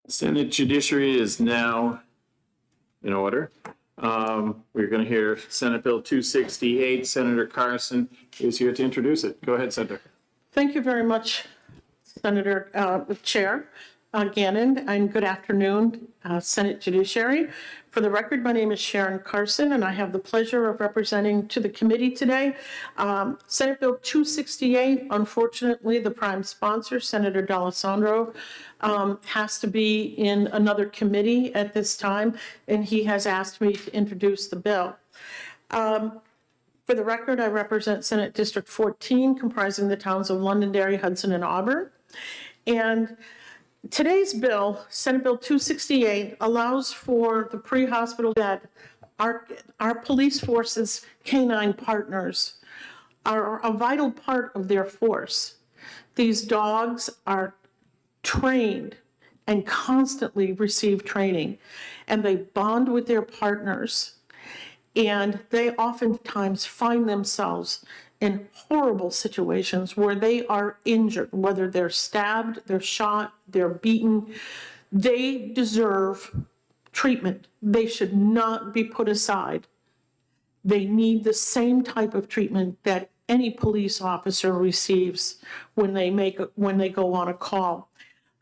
Senate Judiciary is now in order. We're going to hear Senate Bill 268. Senator Carson is here to introduce it. Go ahead, Senator. Thank you very much, Senator Chair Gannon, and good afternoon, Senate Judiciary. For the record, my name is Sharon Carson, and I have the pleasure of representing to the committee today Senate Bill 268. Unfortunately, the prime sponsor, Senator D'Alessandro, has to be in another committee at this time, and he has asked me to introduce the bill. For the record, I represent Senate District 14, comprising the towns of Londonderry, Hudson, and Auburn. And today's bill, Senate Bill 268, allows for the pre-hospital that our police force's canine partners are a vital part of their force. These dogs are trained and constantly receive training, and they bond with their partners. And they oftentimes find themselves in horrible situations where they are injured, whether they're stabbed, they're shot, they're beaten. They deserve treatment. They should not be put aside. They need the same type of treatment that any police officer receives when they go on a call.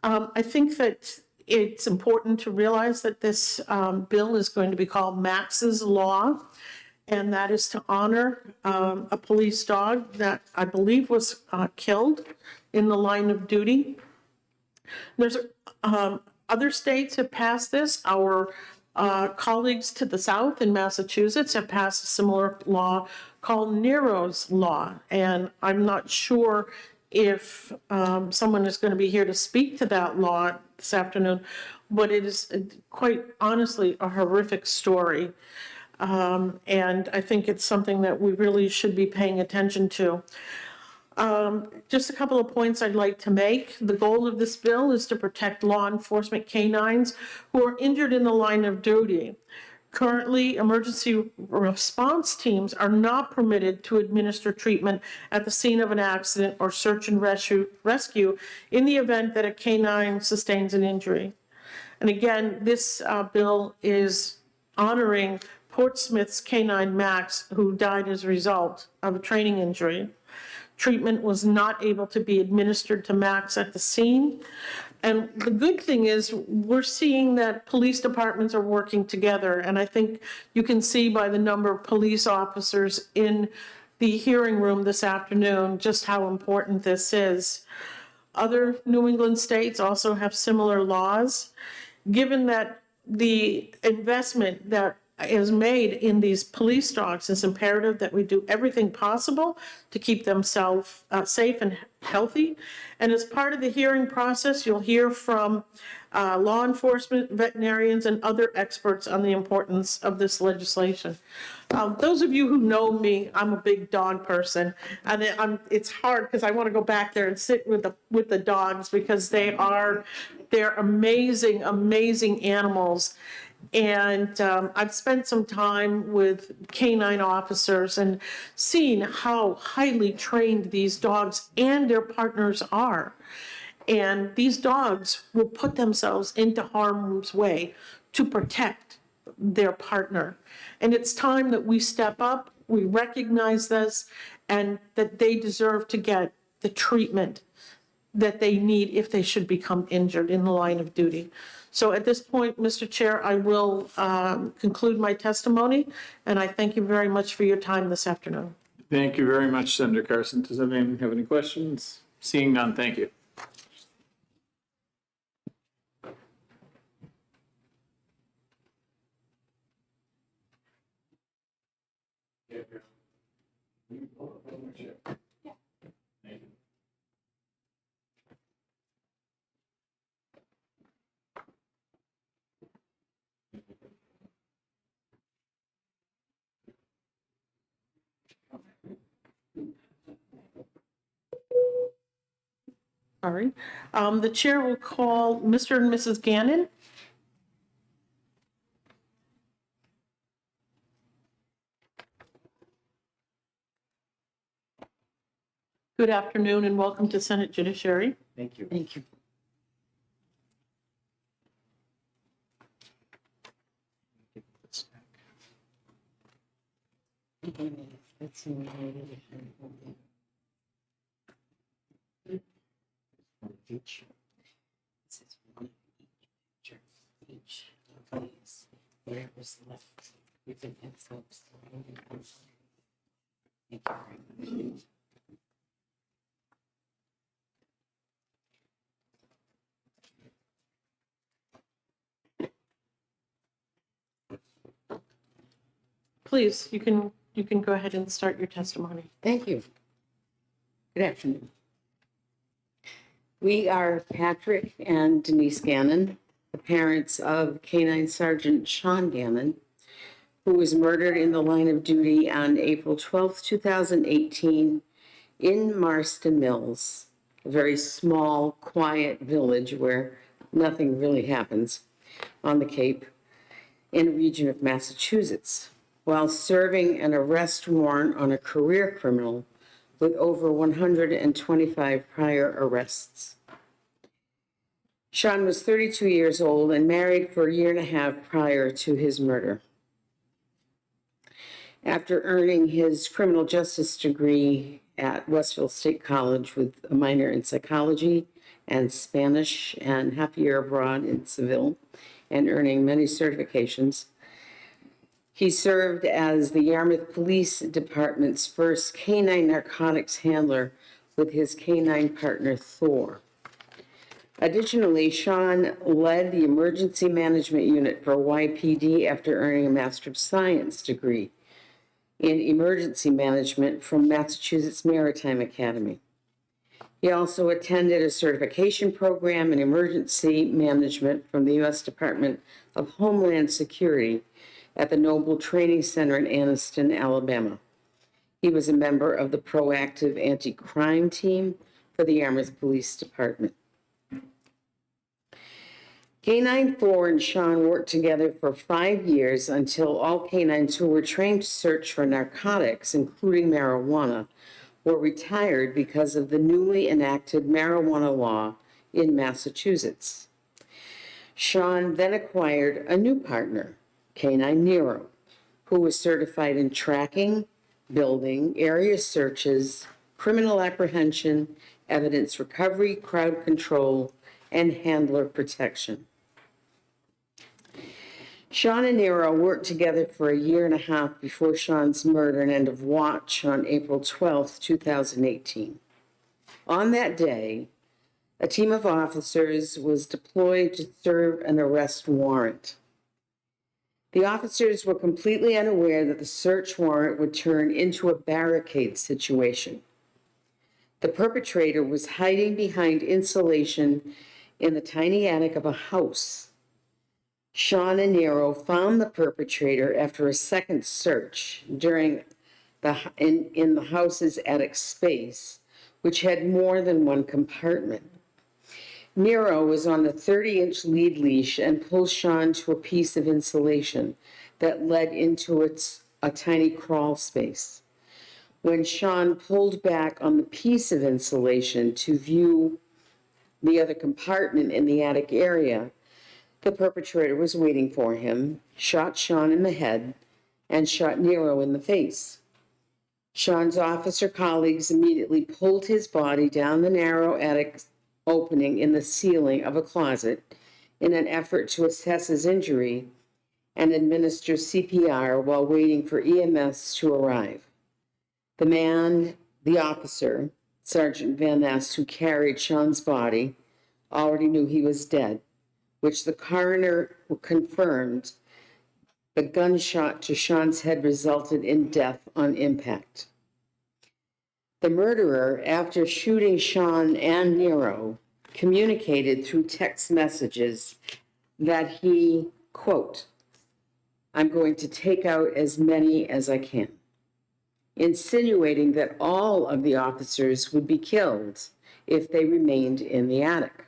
I think that it's important to realize that this bill is going to be called Max's Law, and that is to honor a police dog that I believe was killed in the line of duty. There's other states have passed this. Our colleagues to the south in Massachusetts have passed a similar law called Nero's Law, and I'm not sure if someone is going to be here to speak to that law this afternoon, but it is quite honestly a horrific story. And I think it's something that we really should be paying attention to. Just a couple of points I'd like to make. The goal of this bill is to protect law enforcement canines who are injured in the line of duty. Currently, emergency response teams are not permitted to administer treatment at the scene of an accident or search and rescue in the event that a canine sustains an injury. And again, this bill is honoring Portsmouth's canine Max, who died as a result of a training injury. Treatment was not able to be administered to Max at the scene. And the good thing is we're seeing that police departments are working together. And I think you can see by the number of police officers in the hearing room this afternoon just how important this is. Other New England states also have similar laws. Given that the investment that is made in these police dogs, it's imperative that we do everything possible to keep them safe and healthy. And as part of the hearing process, you'll hear from law enforcement, veterinarians, and other experts on the importance of this legislation. Those of you who know me, I'm a big dog person, and it's hard because I want to go back there and sit with the dogs because they're amazing, amazing animals. And I've spent some time with canine officers and seen how highly trained these dogs and their partners are. And these dogs will put themselves into harm's way to protect their partner. And it's time that we step up, we recognize this, and that they deserve to get the treatment that they need if they should become injured in the line of duty. So at this point, Mr. Chair, I will conclude my testimony, and I thank you very much for your time this afternoon. Thank you very much, Senator Carson. Does anyone have any questions? Seeing none, thank you. Sorry. The chair will call Mr. and Mrs. Gannon. Good afternoon and welcome to Senate Judiciary. Thank you. Thank you. That's in each. This is one each picture, each of these, whatever's left, you can insert. Thank you very much. Please, you can go ahead and start your testimony. Thank you. Good afternoon. We are Patrick and Denise Gannon, the parents of K-9 Sergeant Sean Gannon, who was murdered in the line of duty on April 12th, 2018 in Marston Mills, a very small, quiet village where nothing really happens on the Cape in a region of Massachusetts, while serving an arrest warrant on a career criminal with over 125 prior arrests. Sean was 32 years old and married for a year and a half prior to his murder. After earning his criminal justice degree at Westville State College with a minor in psychology and Spanish and half a year abroad in Seville and earning many certifications, he served as the Yarmouth Police Department's first K-9 narcotics handler with his K-9 partner, Thor. Additionally, Sean led the emergency management unit for YPD after earning a Master of Science degree in emergency management from Massachusetts Maritime Academy. He also attended a certification program in emergency management from the U.S. Department of Homeland Security at the Noble Training Center in Anniston, Alabama. He was a member of the proactive anti-crime team for the Yarmouth Police Department. K-9 Thor and Sean worked together for 5 years until all K-9s who were trained to search for narcotics, including marijuana, were retired because of the newly enacted marijuana law in Massachusetts. Sean then acquired a new partner, K-9 Nero, who was certified in tracking, building, area searches, criminal apprehension, evidence recovery, crowd control, and handler protection. Sean and Nero worked together for a year and a half before Sean's murder and end of watch on April 12, 2018. On that day, a team of officers was deployed to serve an arrest warrant. The officers were completely unaware that the search warrant would turn into a barricade situation. The perpetrator was hiding behind insulation in the tiny attic of a house. Sean and Nero found the perpetrator after a second search in the house's attic space, which had more than one compartment. Nero was on the 30-inch lead leash and pulled Sean to a piece of insulation that led into a tiny crawl space. When Sean pulled back on the piece of insulation to view the other compartment in the attic area, the perpetrator was waiting for him, shot Sean in the head, and shot Nero in the face. Sean's officer colleagues immediately pulled his body down the narrow attic opening in the ceiling of a closet in an effort to assess his injury and administer CPR while waiting for EMS to arrive. The officer, Sergeant Van Ness, who carried Sean's body, already knew he was dead, which the coroner confirmed the gunshot to Sean's head resulted in death on impact. The murderer, after shooting Sean and Nero, communicated through text messages that he, quote, "I'm going to take out as many as I can," insinuating that all of the officers would be killed if they remained in the attic.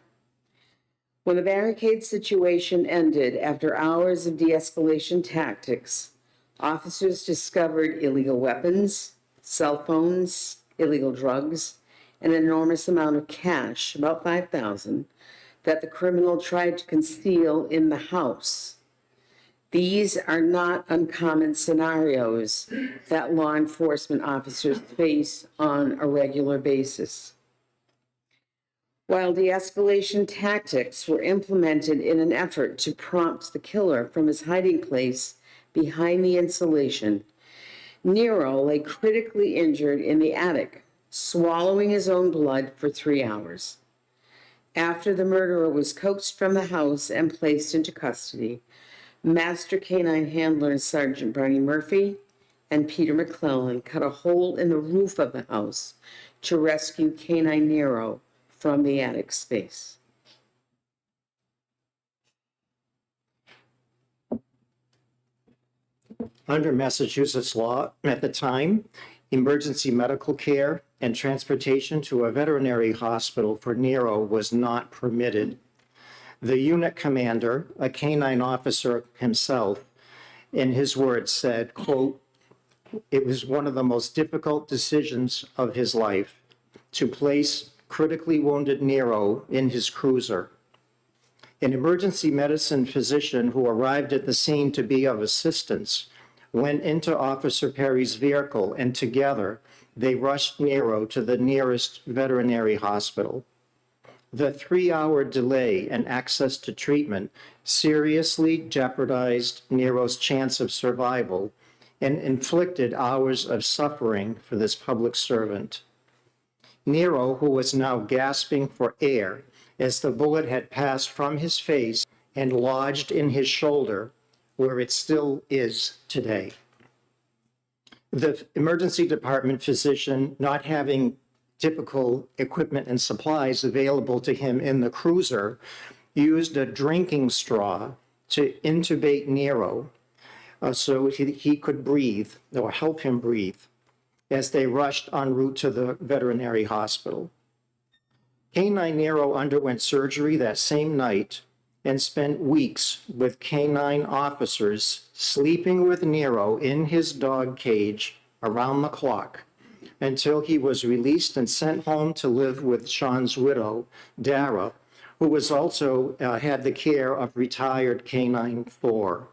When the barricade situation ended after hours of de-escalation tactics, officers discovered illegal weapons, cell phones, illegal drugs, an enormous amount of cash, about $5,000, that the criminal tried to conceal in the house. These are not uncommon scenarios that law enforcement officers face on a regular basis. While de-escalation tactics were implemented in an effort to prompt the killer from his hiding place behind the insulation, Nero lay critically injured in the attic, swallowing his own blood for 3 hours. After the murderer was coaxed from the house and placed into custody, Master Canine Handler Sergeant Barney Murphy and Peter McClellan cut a hole in the roof of the house to rescue Canine Nero from the attic space. Under Massachusetts law at the time, emergency medical care and transportation to a veterinary hospital for Nero was not permitted. The unit commander, a canine officer himself, in his words said, quote, "It was one of the most difficult decisions of his life to place critically wounded Nero in his cruiser. An emergency medicine physician who arrived at the scene to be of assistance went into Officer Perry's vehicle, and together they rushed Nero to the nearest veterinary hospital. The 3-hour delay in access to treatment seriously jeopardized Nero's chance of survival and inflicted hours of suffering for this public servant. Nero, who was now gasping for air as the bullet had passed from his face and lodged in his shoulder, where it still is today. The emergency department physician, not having typical equipment and supplies available to him in the cruiser, used a drinking straw to intubate Nero so he could breathe or help him breathe as they rushed en route to the veterinary hospital. Canine Nero underwent surgery that same night and spent weeks with canine officers sleeping with Nero in his dog cage around the clock until he was released and sent home to live with Sean's widow, Dara, who was also had the care of retired Canine 4.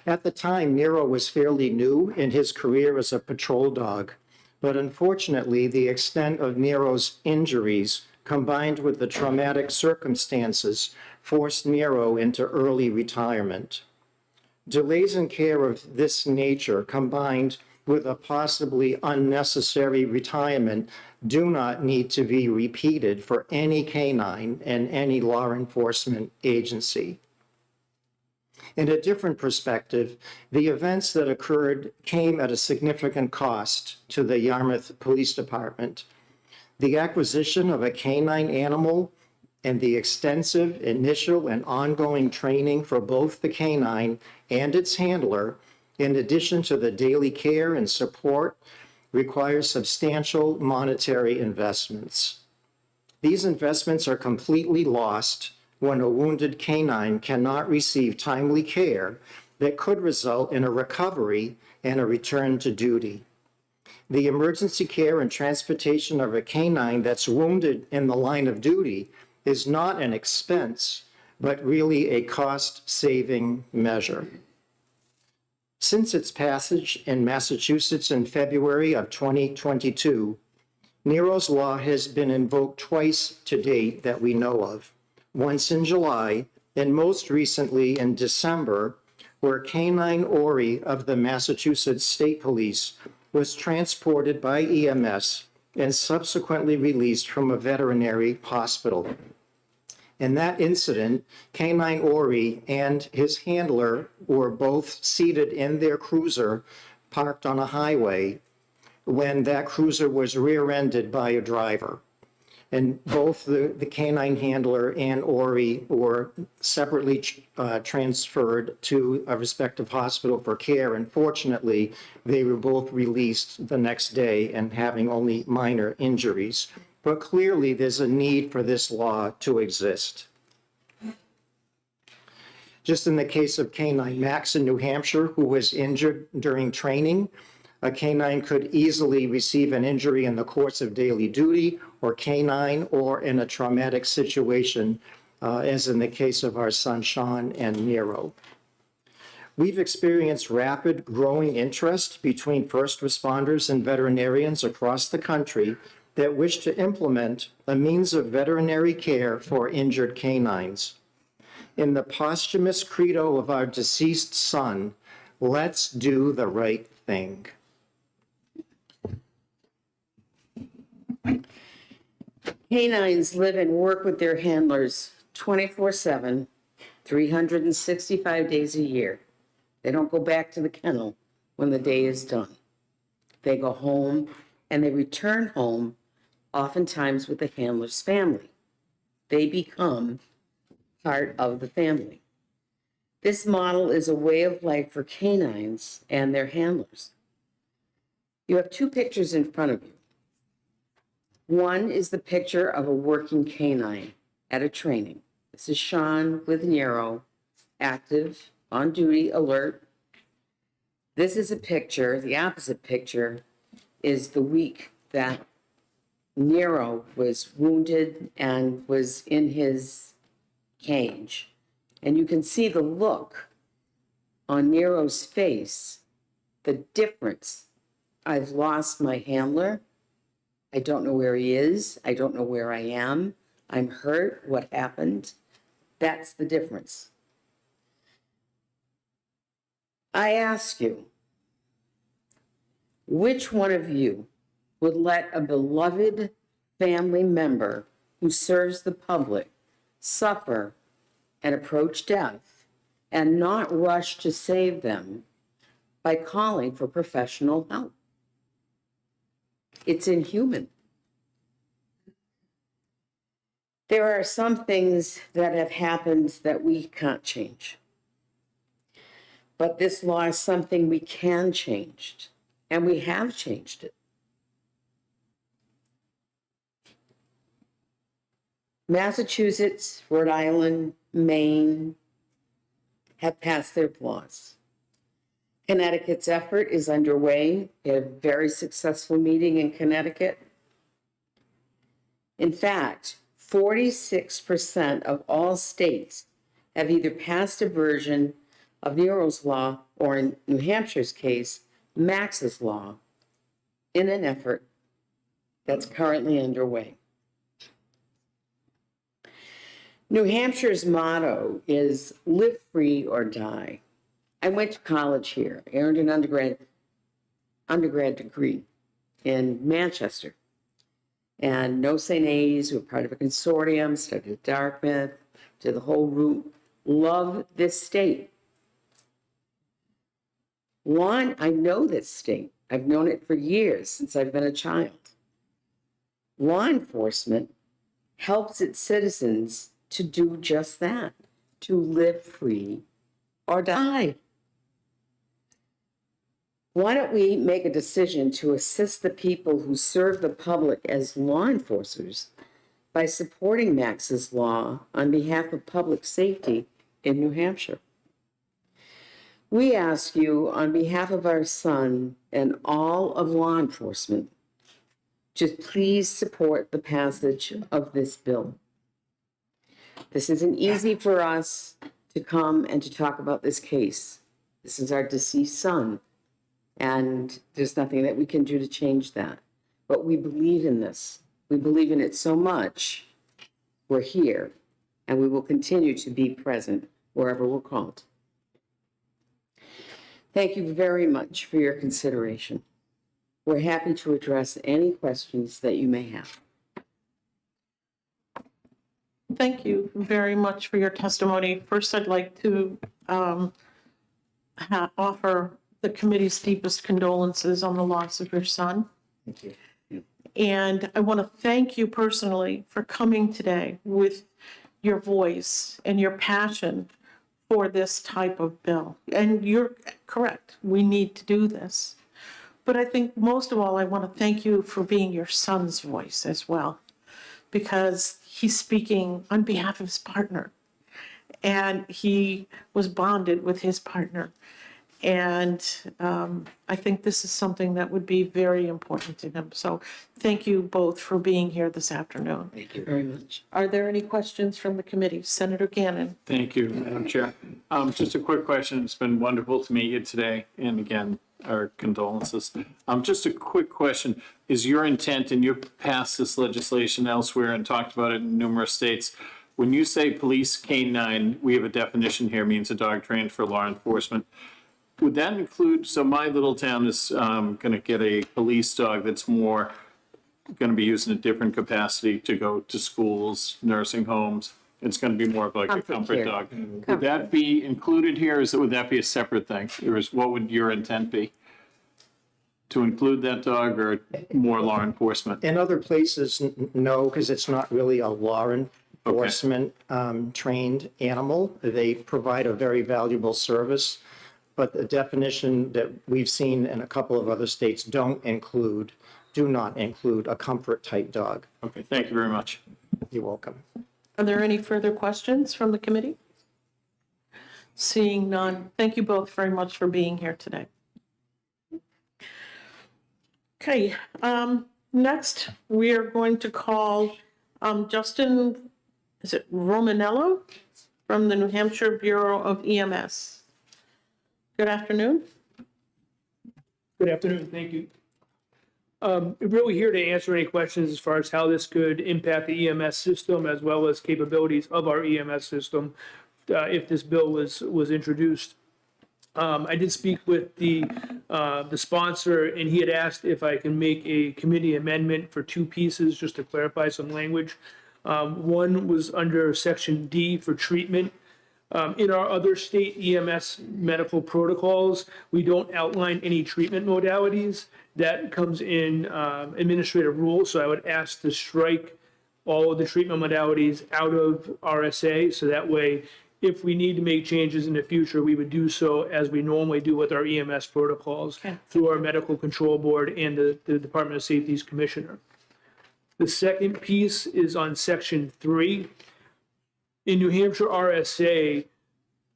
At the time, Nero was fairly new in his career as a patrol dog, but unfortunately, the extent of Nero's injuries combined with the traumatic circumstances forced Nero into early retirement. Delays in care of this nature combined with a possibly unnecessary retirement do not need to be repeated for any canine and any law enforcement agency. In a different perspective, the events that occurred came at a significant cost to the Yarmouth Police Department. The acquisition of a canine animal and the extensive initial and ongoing training for both the canine and its handler, in addition to the daily care and support, requires substantial monetary investments. These investments are completely lost when a wounded canine cannot receive timely care that could result in a recovery and a return to duty. The emergency care and transportation of a canine that's wounded in the line of duty is not an expense, but really a cost-saving measure. Since its passage in Massachusetts in February of 2022, Nero's Law has been invoked twice to date that we know of, once in July and most recently in December, where Canine Ori of the Massachusetts State Police was transported by EMS and subsequently released from a veterinary hospital. In that incident, Canine Ori and his handler were both seated in their cruiser parked on a highway when that cruiser was rear-ended by a driver. And both the canine handler and Ori were separately transferred to a respective hospital for care. And fortunately, they were both released the next day and having only minor injuries. But clearly, there's a need for this law to exist. Just in the case of Canine Max in New Hampshire, who was injured during training, a canine could easily receive an injury in the course of daily duty or canine or in a traumatic situation, as in the case of our son Sean and Nero. We've experienced rapid growing interest between first responders and veterinarians across the country that wish to implement a means of veterinary care for injured canines. In the posthumous credo of our deceased son, let's do the right thing. Canines live and work with their handlers 24/7, 365 days a year. They don't go back to the kennel when the day is done. They go home and they return home, oftentimes with the handler's family. They become part of the family. This model is a way of life for canines and their handlers. You have two pictures in front of you. One is the picture of a working canine at a training. This is Sean with Nero, active, on duty, alert. This is a picture, the opposite picture is the week that Nero was wounded and was in his cage. And you can see the look on Nero's face, the difference. I've lost my handler. I don't know where he is. I don't know where I am. I'm hurt. What happened? That's the difference. I ask you, which one of you would let a beloved family member who serves the public suffer and approach death and not rush to save them by calling for professional help? It's inhuman. There are some things that have happened that we can't change. But this law is something we can change, and we have changed it. Massachusetts, Rhode Island, Maine have passed their laws. Connecticut's effort is underway. We had a very successful meeting in Connecticut. In fact, 46% of all states have either passed a version of Nero's law, or in New Hampshire's case, Max's law, in an effort that's currently underway. New Hampshire's motto is live free or die. I went to college here. I earned an undergrad degree in Manchester. And no St. A's, we're part of a consortium, studied at Dartmouth, did the whole route. Love this state. One, I know this state. I've known it for years, since I've been a child. Law enforcement helps its citizens to do just that, to live free or die. Why don't we make a decision to assist the people who serve the public as law enforcers by supporting Max's law on behalf of public safety in New Hampshire? We ask you, on behalf of our son and all of law enforcement, to please support the passage of this bill. This isn't easy for us to come and to talk about this case. This is our deceased son, and there's nothing that we can do to change that. But we believe in this. We believe in it so much, we're here, and we will continue to be present wherever we're called. Thank you very much for your consideration. We're happy to address any questions that you may have. Thank you very much for your testimony. First, I'd like to offer the committee's deepest condolences on the loss of your son. Thank you. And I want to thank you personally for coming today with your voice and your passion for this type of bill. And you're correct, we need to do this. But I think most of all, I want to thank you for being your son's voice as well, because he's speaking on behalf of his partner, and he was bonded with his partner. And I think this is something that would be very important to him. So thank you both for being here this afternoon. Thank you very much. Are there any questions from the committee? Senator Gannon? Thank you, Madam Chair. Just a quick question. It's been wonderful to meet you today. And again, our condolences. Just a quick question. Is your intent, and you passed this legislation elsewhere and talked about it in numerous states, when you say police canine, we have a definition here, means a dog trained for law enforcement. Would that include, so my little town is going to get a police dog that's more going to be used in a different capacity to go to schools, nursing homes. It's going to be more of like a comfort care. dog. Would that be included here, or would that be a separate thing? Or what would your intent be? To include that dog or more law enforcement? In other places, no, because it's not really a law enforcement trained animal. They provide a very valuable service, but the definition that we've seen in a couple of other states do not include a comfort type dog. Okay, thank you very much. You're welcome. Are there any further questions from the committee? Seeing none, thank you both very much for being here today. Okay, next we are going to call Justin, is it Romanello, from the New Hampshire Bureau of EMS. Good afternoon. Good afternoon, thank you. Really here to answer any questions as far as how this could impact the EMS system as well as capabilities of our EMS system if this bill was introduced. I did speak with the sponsor, and he had asked if I can make a committee amendment for two pieces just to clarify some language. One was under section D for treatment. In our other state EMS medical protocols, we don't outline any treatment modalities. That comes in administrative rules, so I would ask to strike all of the treatment modalities out of RSA, so that way, if we need to make changes in the future, we would do so as we normally do with our EMS protocols through our medical control board and the Department of Safety's commissioner. The second piece is on section 3. In New Hampshire RSA,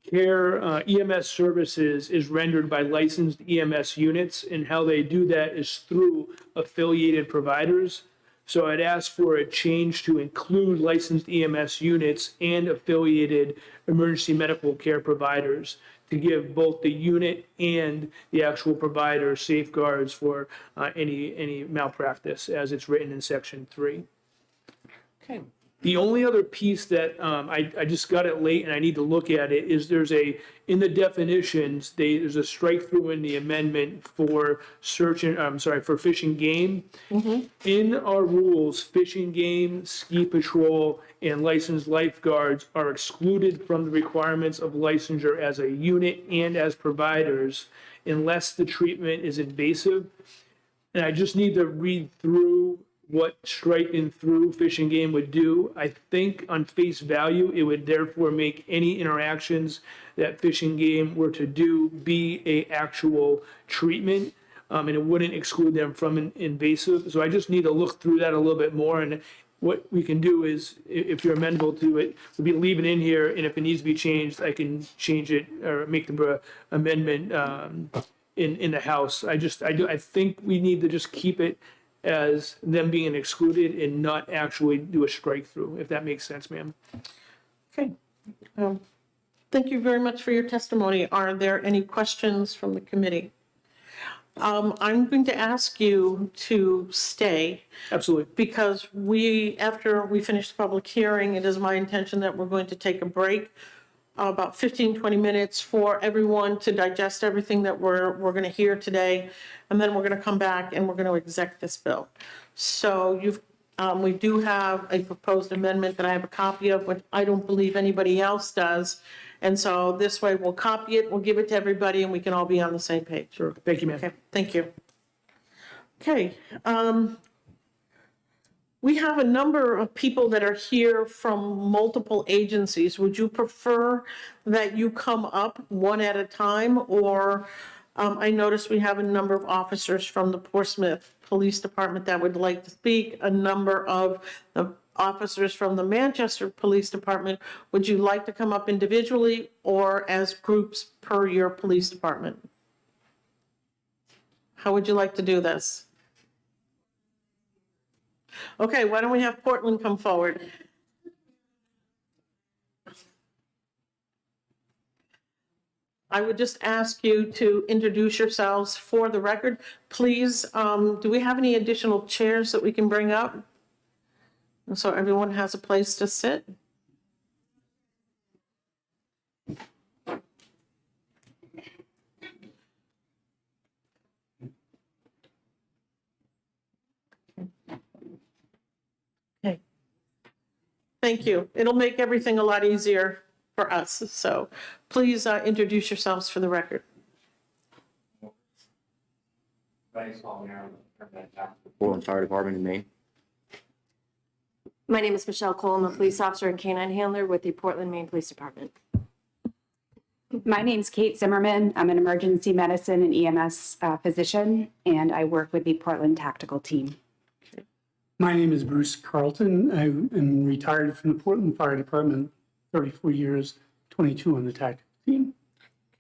care EMS services is rendered by licensed EMS units, and how they do that is through affiliated providers. So I'd ask for a change to include licensed EMS units and affiliated emergency medical care providers to give both the unit and the actual provider safeguards for any malpractice as it's written in section 3. Okay. The only other piece that I just got it late and I need to look at it is in the definitions, there's a strike through in the amendment for for fish and game. In our rules, fish and game, ski patrol, and licensed lifeguards are excluded from the requirements of licensure as a unit and as providers unless the treatment is invasive. And I just need to read through what striking through fish and game would do. I think on face value, it would therefore make any interactions that fish and game were to do be a actual treatment, and it wouldn't exclude them from an invasive. So I just need to look through that a little bit more. And what we can do is, if you're amenable to it, would be leave it in here, and if it needs to be changed, I can change it or make the amendment in the House. I think we need to just keep it as them being excluded and not actually do a strike through, if that makes sense, ma'am. Okay. Thank you very much for your testimony. Are there any questions from the committee? I'm going to ask you to stay. Absolutely. Because after we finish the public hearing, it is my intention that we're going to take a break, about 15, 20 minutes for everyone to digest everything that we're going to hear today. And then we're going to come back and we're going to exec this bill. So we do have a proposed amendment that I have a copy of, which I don't believe anybody else does. And so this way we'll copy it, we'll give it to everybody, and we can all be on the same page. Sure. Thank you, ma'am. Okay, thank you. Okay. We have a number of people that are here from multiple agencies. Would you prefer that you come up one at a time, or I notice we have a number of officers from the Portsmouth Police Department that would like to speak, a number of the officers from the Manchester Police Department. Would you like to come up individually or as groups per your police department? How would you like to do this? Okay, why don't we have Portland come forward? I would just ask you to introduce yourselves for the record. Please, do we have any additional chairs that we can bring up? So everyone has a place to sit? Okay. Thank you. It'll make everything a lot easier for us. So please introduce yourselves for the record. Portland Fire Department in Maine. My name is Michelle Cole. I'm a police officer and canine handler with the Portland, Maine Police Department. My name's Kate Zimmerman. I'm an emergency medicine and EMS physician, and I work with the Portland Tactical Team. My name is Bruce Carlton. I am retired from the Portland Fire Department, 34 years, 22 on the tactical team.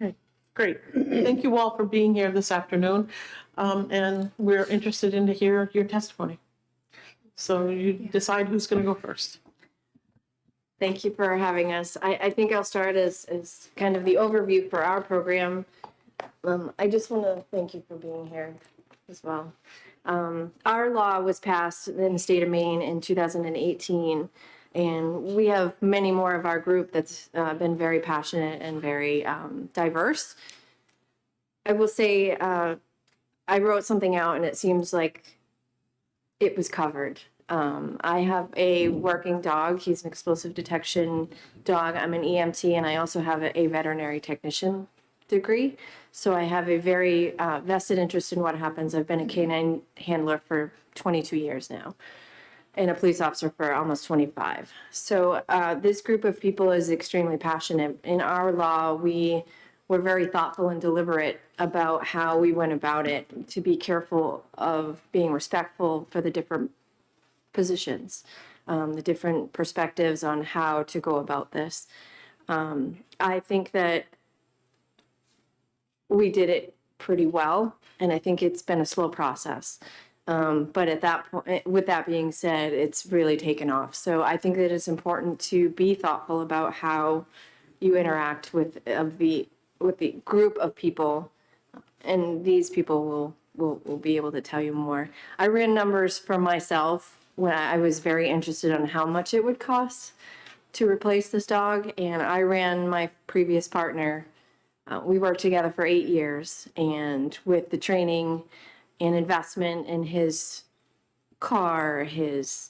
Okay, great. Thank you all for being here this afternoon. And we're interested in to hear your testimony. So you decide who's going to go first. Thank you for having us. I think I'll start as kind of the overview for our program. I just want to thank you for being here as well. Our law was passed in the state of Maine in 2018, and we have many more of our group that's been very passionate and very diverse. I will say I wrote something out, and it seems like it was covered. I have a working dog. He's an explosive detection dog. I'm an EMT, and I also have a veterinary technician degree. So I have a very vested interest in what happens. I've been a canine handler for 22 years now and a police officer for almost 25. So this group of people is extremely passionate. In our law, we were very thoughtful and deliberate about how we went about it, to be careful of being respectful for the different positions, the different perspectives on how to go about this. I think that we did it pretty well, and I think it's been a slow process. But at that point, with that being said, it's really taken off. So I think that it's important to be thoughtful about how you interact with the group of people, and these people will be able to tell you more. I ran numbers for myself when I was very interested on how much it would cost to replace this dog, and I ran my previous partner. We worked together for 8 years, and with the training and investment in his car, his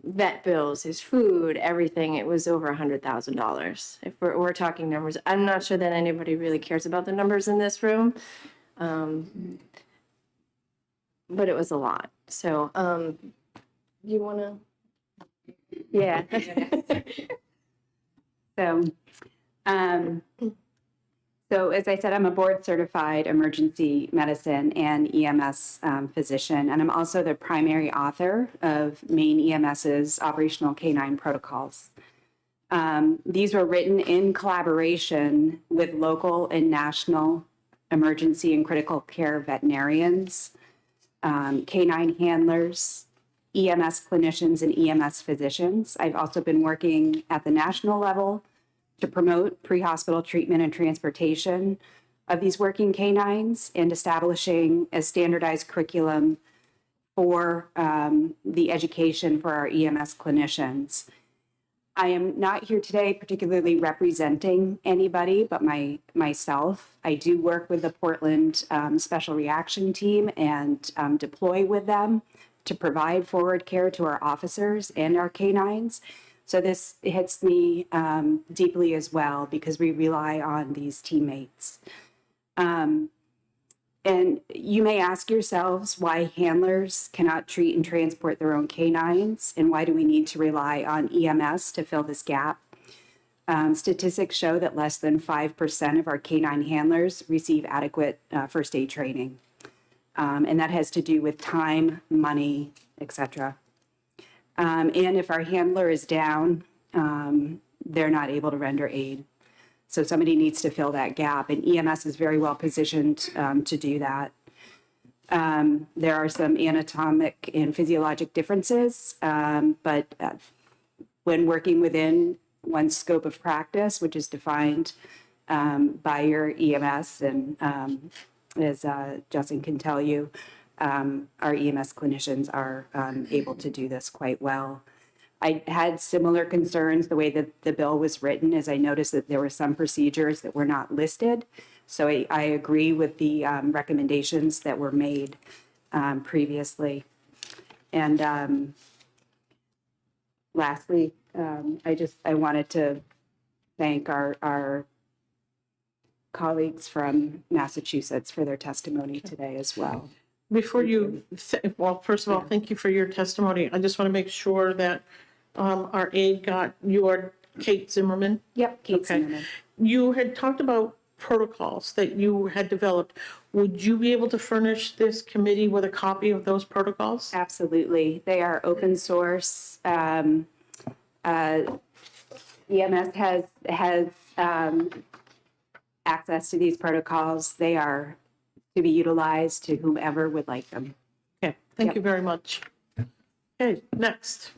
vet bills, his food, everything, it was over $100,000. If we're talking numbers, I'm not sure that anybody really cares about the numbers in this room, but it was a lot. So, you want to? Yeah. So as I said, I'm a board certified emergency medicine and EMS physician, and I'm also the primary author of Maine EMS's operational canine protocols. These were written in collaboration with local and national emergency and critical care veterinarians, canine handlers, EMS clinicians, and EMS physicians. I've also been working at the national level to promote pre-hospital treatment and transportation of these working canines and establishing a standardized curriculum for the education for our EMS clinicians. I am not here today particularly representing anybody but myself. I do work with the Portland Special Reaction Team and deploy with them to provide forward care to our officers and our canines. So this hits me deeply as well because we rely on these teammates. And you may ask yourselves why handlers cannot treat and transport their own canines, and why do we need to rely on EMS to fill this gap? Statistics show that less than 5% of our canine handlers receive adequate first aid training. And that has to do with time, money, etc. And if our handler is down, they're not able to render aid. So somebody needs to fill that gap, and EMS is very well positioned to do that. There are some anatomic and physiologic differences, but when working within one's scope of practice, which is defined by your EMS, and as Justin can tell you, our EMS clinicians are able to do this quite well. I had similar concerns the way that the bill was written, as I noticed that there were some procedures that were not listed. So I agree with the recommendations that were made previously. And lastly, I wanted to thank our colleagues from Massachusetts for their testimony today as well. Before you, well, first of all, thank you for your testimony. I just want to make sure that our aide got your Kate Zimmerman. Yep, Kate Okay. Zimmerman. You had talked about protocols that you had developed. Would you be able to furnish this committee with a copy of those protocols? Absolutely. They are open source. EMS has access to these protocols. They are to be utilized to whomever would like them. Okay, thank Yep. you very much. Okay, next.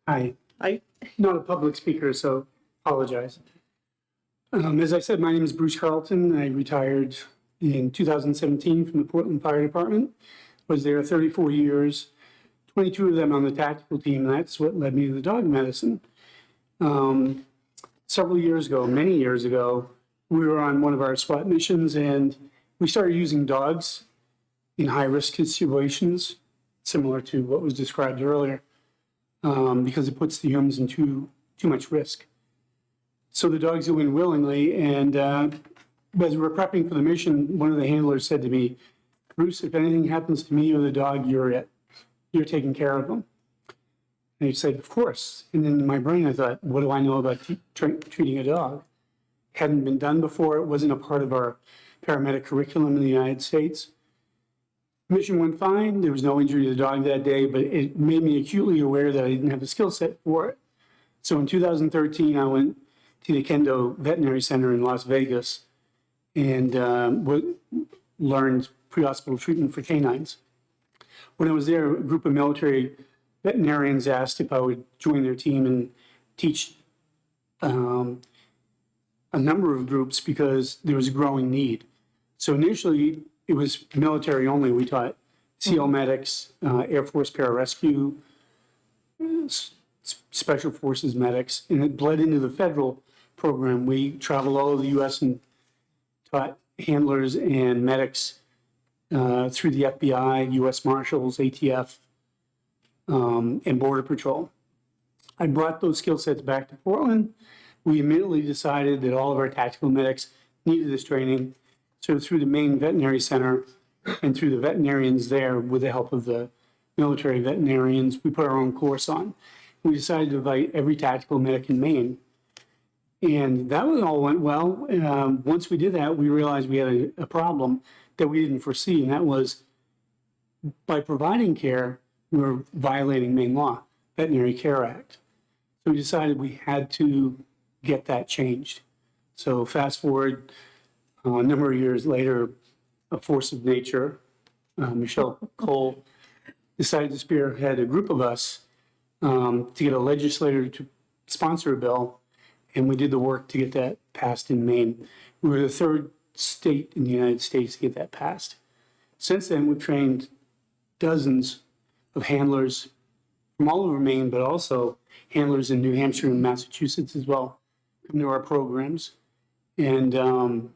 Hi, I, not a public speaker, so apologize. As I said, my name is Bruce Carlton. I retired in 2017 from the Portland Fire Department. Was there 34 years, 22 of them on the tactical team, and that's what led me to the dog medicine. Several years ago, many years ago, we were on one of our SWAT missions, and we started using dogs in high-risk situations, similar to what was described earlier, because it puts the humans in too much risk. So the dogs go in willingly, and as we were prepping for the mission, one of the handlers said to me, "Bruce, if anything happens to me or the dog, you're it. You're taking care of them." And he said, "Of course." And then in my brain, I thought, what do I know about treating a dog? Hadn't been done before. It wasn't a part of our paramedic curriculum in the United States. Mission went fine. There was no injury to the dog that day, but it made me acutely aware that I didn't have the skill set for it. So in 2013, I went to the Kendo Veterinary Center in Las Vegas and learned pre-hospital treatment for canines. When I was there, a group of military veterinarians asked if I would join their team and teach a number of groups because there was a growing need. So initially, it was military only. We taught SEAL medics, Air Force pararescue, Special Forces medics, and it bled into the federal program. We traveled all over the U.S. and taught handlers and medics through the FBI, U.S. Marshals, ATF, and Border Patrol. I brought those skill sets back to Portland. We immediately decided that all of our tactical medics needed this training. So through the Maine Veterinary Center and through the veterinarians there, with the help of the military veterinarians, we put our own course on. We decided to invite every tactical medic in Maine. And that all went well. Once we did that, we realized we had a problem that we didn't foresee, and that was by providing care, we were violating Maine law, Veterinary Care Act. So we decided we had to get that changed. So fast forward a number of years later, a force of nature, Michelle Cole, decided to spearhead a group of us to get a legislator to sponsor a bill, and we did the work to get that passed in Maine. We were the third state in the United States to get that passed. Since then, we've trained dozens of handlers from all over Maine, but also handlers in New Hampshire and Massachusetts as well, come to our programs and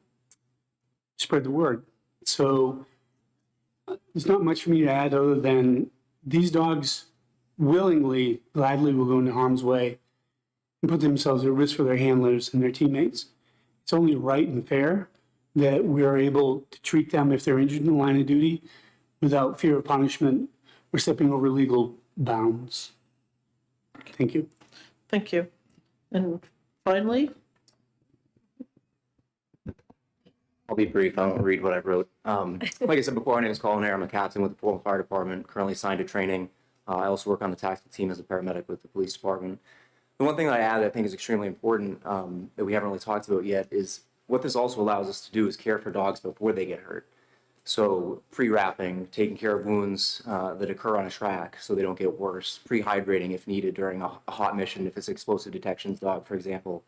spread the word. So there's not much for me to add other than these dogs willingly, gladly will go into harm's way and put themselves at risk for their handlers and their teammates. It's only right and fair that we are able to treat them if they're injured in the line of duty without fear of punishment or stepping over legal bounds. Thank you. thank you. And finally, I'll be brief. I won't read what I wrote. Like I said before, my name is Colin Air. I'm a captain with the Portland Fire Department, currently assigned to training. I also work on the tactical team as a paramedic with the police department. The one thing that I add that I think is extremely important that we haven't really talked about yet is what this also allows us to do is care for dogs before they get hurt. So pre-wrapping, taking care of wounds that occur on a track so they don't get worse, pre-hydrating if needed during a hot mission, if it's explosive detections dog, for example.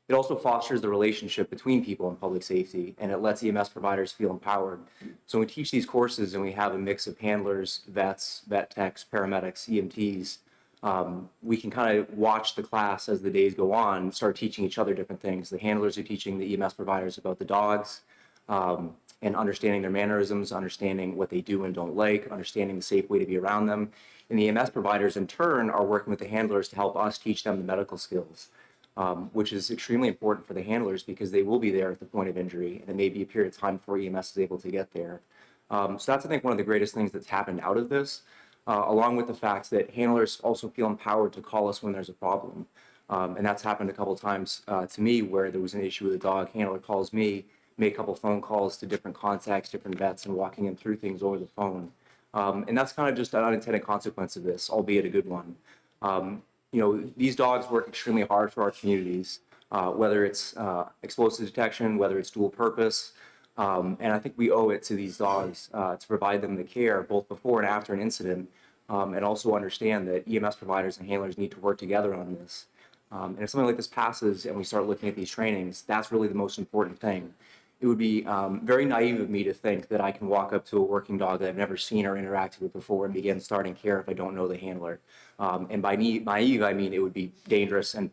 It also fosters the relationship between people in public safety, and it lets EMS providers feel empowered. So when we teach these courses and we have a mix of handlers, vets, vet techs, paramedics, EMTs, we can kind of watch the class as the days go on, start teaching each other different things. The handlers are teaching the EMS providers about the dogs, and understanding their mannerisms, understanding what they do and don't like, understanding the safe way to be around them. And the EMS providers, in turn, are working with the handlers to help us teach them the medical skills, which is extremely important for the handlers because they will be there at the point of injury, and it may be a period of time before EMS is able to get there. So that's, I think, one of the greatest things that's happened out of this, along with the fact that handlers also feel empowered to call us when there's a problem. And that's happened a couple of times to me where there was an issue with a dog, handler calls me, make a couple phone calls to different contacts, different vets, and walking them through things over the phone. And that's kind of just an unintended consequence of this, albeit a good one. These dogs work extremely hard for our communities, whether it's explosive detection, whether it's dual purpose. And I think we owe it to these dogs to provide them the care both before and after an incident, and also understand that EMS providers and handlers need to work together on this. And if something like this passes and we start looking at these trainings, that's really the most important thing. It would be very naive of me to think that I can walk up to a working dog that I've never seen or interacted with before and begin starting care if I don't know the handler. And by naive, I mean it would be dangerous and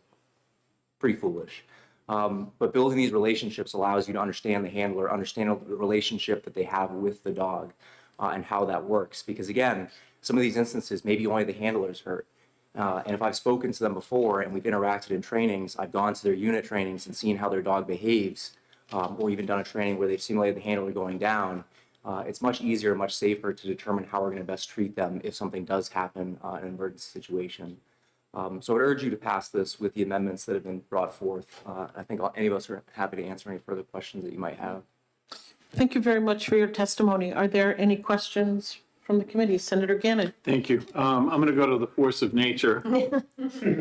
pretty foolish. But building these relationships allows you to understand the handler, understand the relationship that they have with the dog, and how that works. Because again, some of these instances, maybe only the handler's hurt. And if I've spoken to them before and we've interacted in trainings, I've gone to their unit trainings and seen how their dog behaves, or even done a training where they've simulated the handler going down, it's much easier, much safer to determine how we're going to best treat them if something does happen in an emergency situation. So I would urge you to pass this with the amendments that have been brought forth. I think any of us are happy to answer any further questions that you might have. Thank you very much for your testimony. Are there any questions from the committee? Senator Gannon. Thank you. I'm going to go to the force of nature,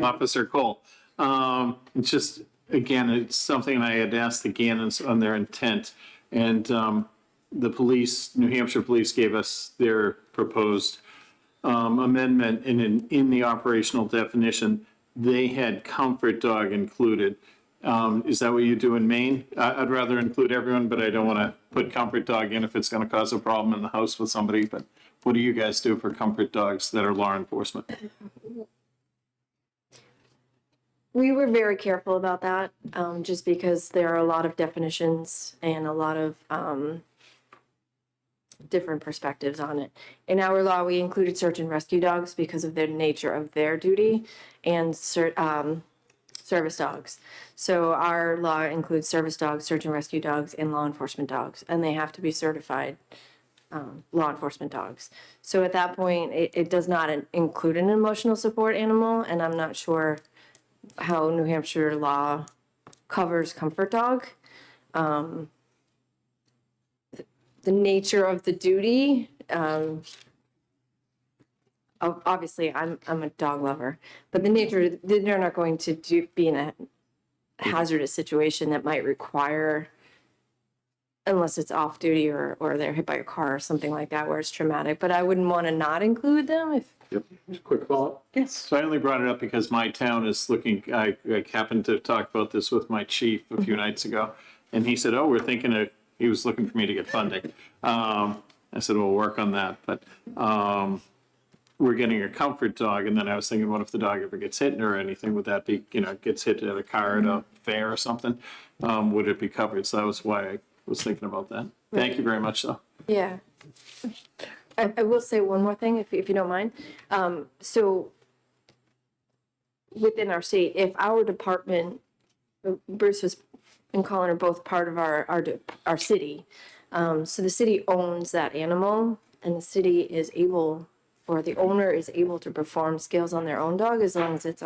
Officer Cole. It's just, again, it's something I had asked the Gannons on their intent. And the police, New Hampshire police gave us their proposed amendment, and in the operational definition, they had comfort dog included. Is that what you do in Maine? I'd rather include everyone, but I don't want to put comfort dog in if it's going to cause a problem in the house with somebody. But what do you guys do for comfort dogs that are law enforcement? We were very careful about that, just because there are a lot of definitions and a lot of different perspectives on it. In our law, we included search and rescue dogs because of the nature of their duty, and service dogs. So our law includes service dogs, search and rescue dogs, and law enforcement dogs, and they have to be certified law enforcement dogs. So at that point, it does not include an emotional support animal, and I'm not sure how New Hampshire law covers comfort dog. The nature of the duty, obviously I'm a dog lover, but the nature, they're not going to be in a hazardous situation that might require, unless it's off duty or they're hit by a car or something like that where it's traumatic, but I wouldn't want to not include them if. Yep. Just a quick follow-up. Yes. So I only brought it up because my town is looking, I happened to talk about this with my chief a few nights ago, and he said, oh, we're thinking of, he was looking for me to get funding. I said, we'll work on that, but we're getting a comfort dog, and then I was thinking, what if the dog ever gets hit or anything? Would that be, gets hit at a car at a fair or something? Would it be covered? So that was why I was thinking about that. Thank you very much, though. Yeah. I will say one more thing, if you don't mind. So within our state, if our department, Bruce and Colin are both part of our city, so the city owns that animal, and the city is able, or the owner is able to perform skills on their own dog as long as it's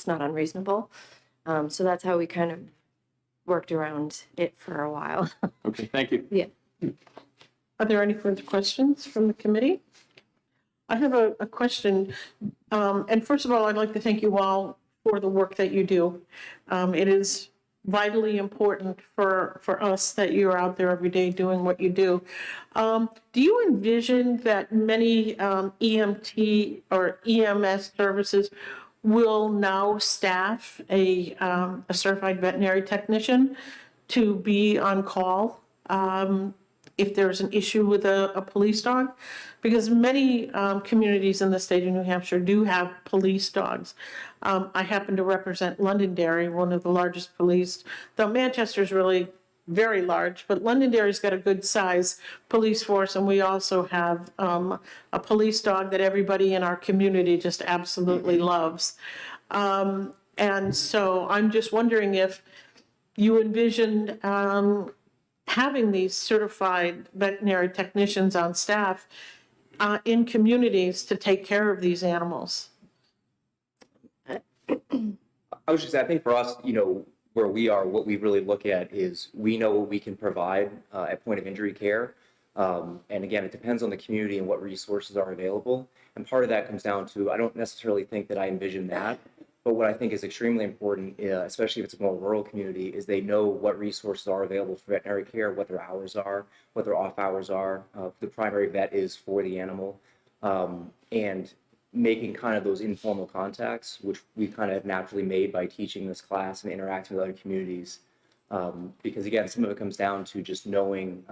not unreasonable. So that's how we kind of worked around it for a while. Okay, thank you. Yeah. Are there any further questions from the committee? I have a question. And first of all, I'd like to thank you all for the work that you do. It is vitally important for us that you're out there every day doing what you do. Do you envision that many EMT or EMS services will now staff a certified veterinary technician to be on call if there's an issue with a police dog? Because many communities in the state of New Hampshire do have police dogs. I happen to represent Londonderry, one of the largest police, though Manchester's really very large, but Londonderry's got a good size police force, and we also have a police dog that everybody in our community just absolutely loves. And so I'm just wondering if you envision having these certified veterinary technicians on staff in communities to take care of these animals. I was just, I think for us, where we are, what we really look at is we know what we can provide at point of injury care. And again, it depends on the community and what resources are available. And part of that comes down to, I don't necessarily think that I envision that, but what I think is extremely important, especially if it's a more rural community, is they know what resources are available for veterinary care, what their hours are, what their off hours are, the primary vet is for the animal, and making kind of those informal contacts, which we kind of have naturally made by teaching this class and interacting with other communities. Because again, some of it comes down to just knowing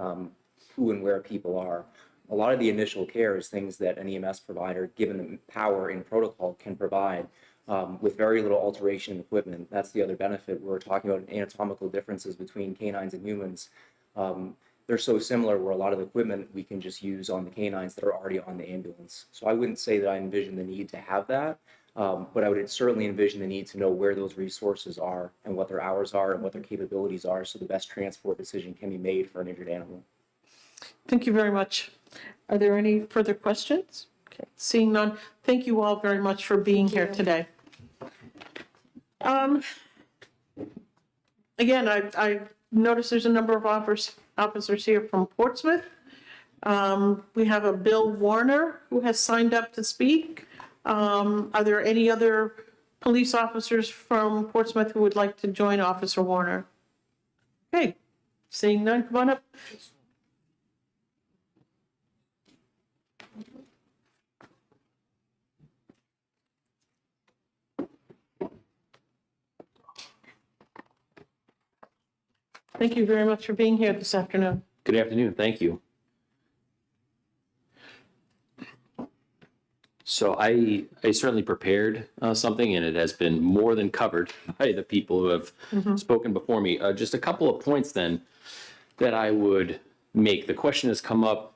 who and where people are. A lot of the initial care is things that an EMS provider, given the power in protocol, can provide with very little alteration in equipment. That's the other benefit. We're talking about anatomical differences between canines and humans. They're so similar where a lot of the equipment we can just use on the canines that are already on the ambulance. So I wouldn't say that I envision the need to have that, but I would certainly envision the need to know where those resources are and what their hours are and what their capabilities are so the best transport decision can be made for an injured animal. Thank you very much. Are there any further questions? Okay, seeing none, thank you all very much for being here today. Again, I noticed there's a number of officers here from Portsmouth. We have a Bill Warner who has signed up to speak. Are there any other police officers from Portsmouth who would like to join Officer Warner? Okay, seeing none, come on up. Thank you very much for being here this afternoon. Good afternoon, thank you. So I certainly prepared something, and it has been more than covered by the people who have spoken before me. Just a couple of points then that I would make. The question has come up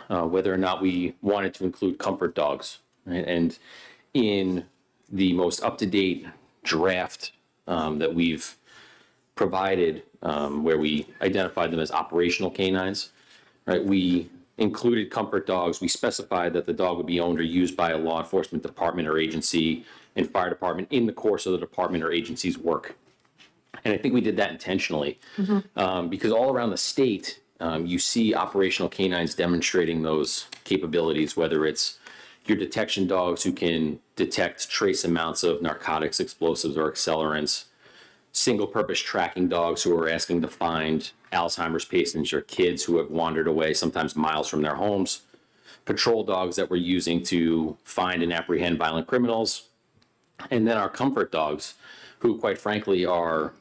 whether or not we wanted to include comfort dogs, right? And in the most up-to-date draft that we've provided, where we identified them as operational canines, right? We included comfort dogs. We specified that the dog would be owned or used by a law enforcement department or agency and fire department in the course of the department or agency's work. And I think we did that intentionally because all around the state, you see operational canines demonstrating those capabilities, whether it's your detection dogs who can detect trace amounts of narcotics, explosives, or accelerants, single-purpose tracking dogs who are asking to find Alzheimer's patients or kids who have wandered away, sometimes miles from their homes, patrol dogs that we're using to find and apprehend violent criminals, and then our comfort dogs, who quite frankly are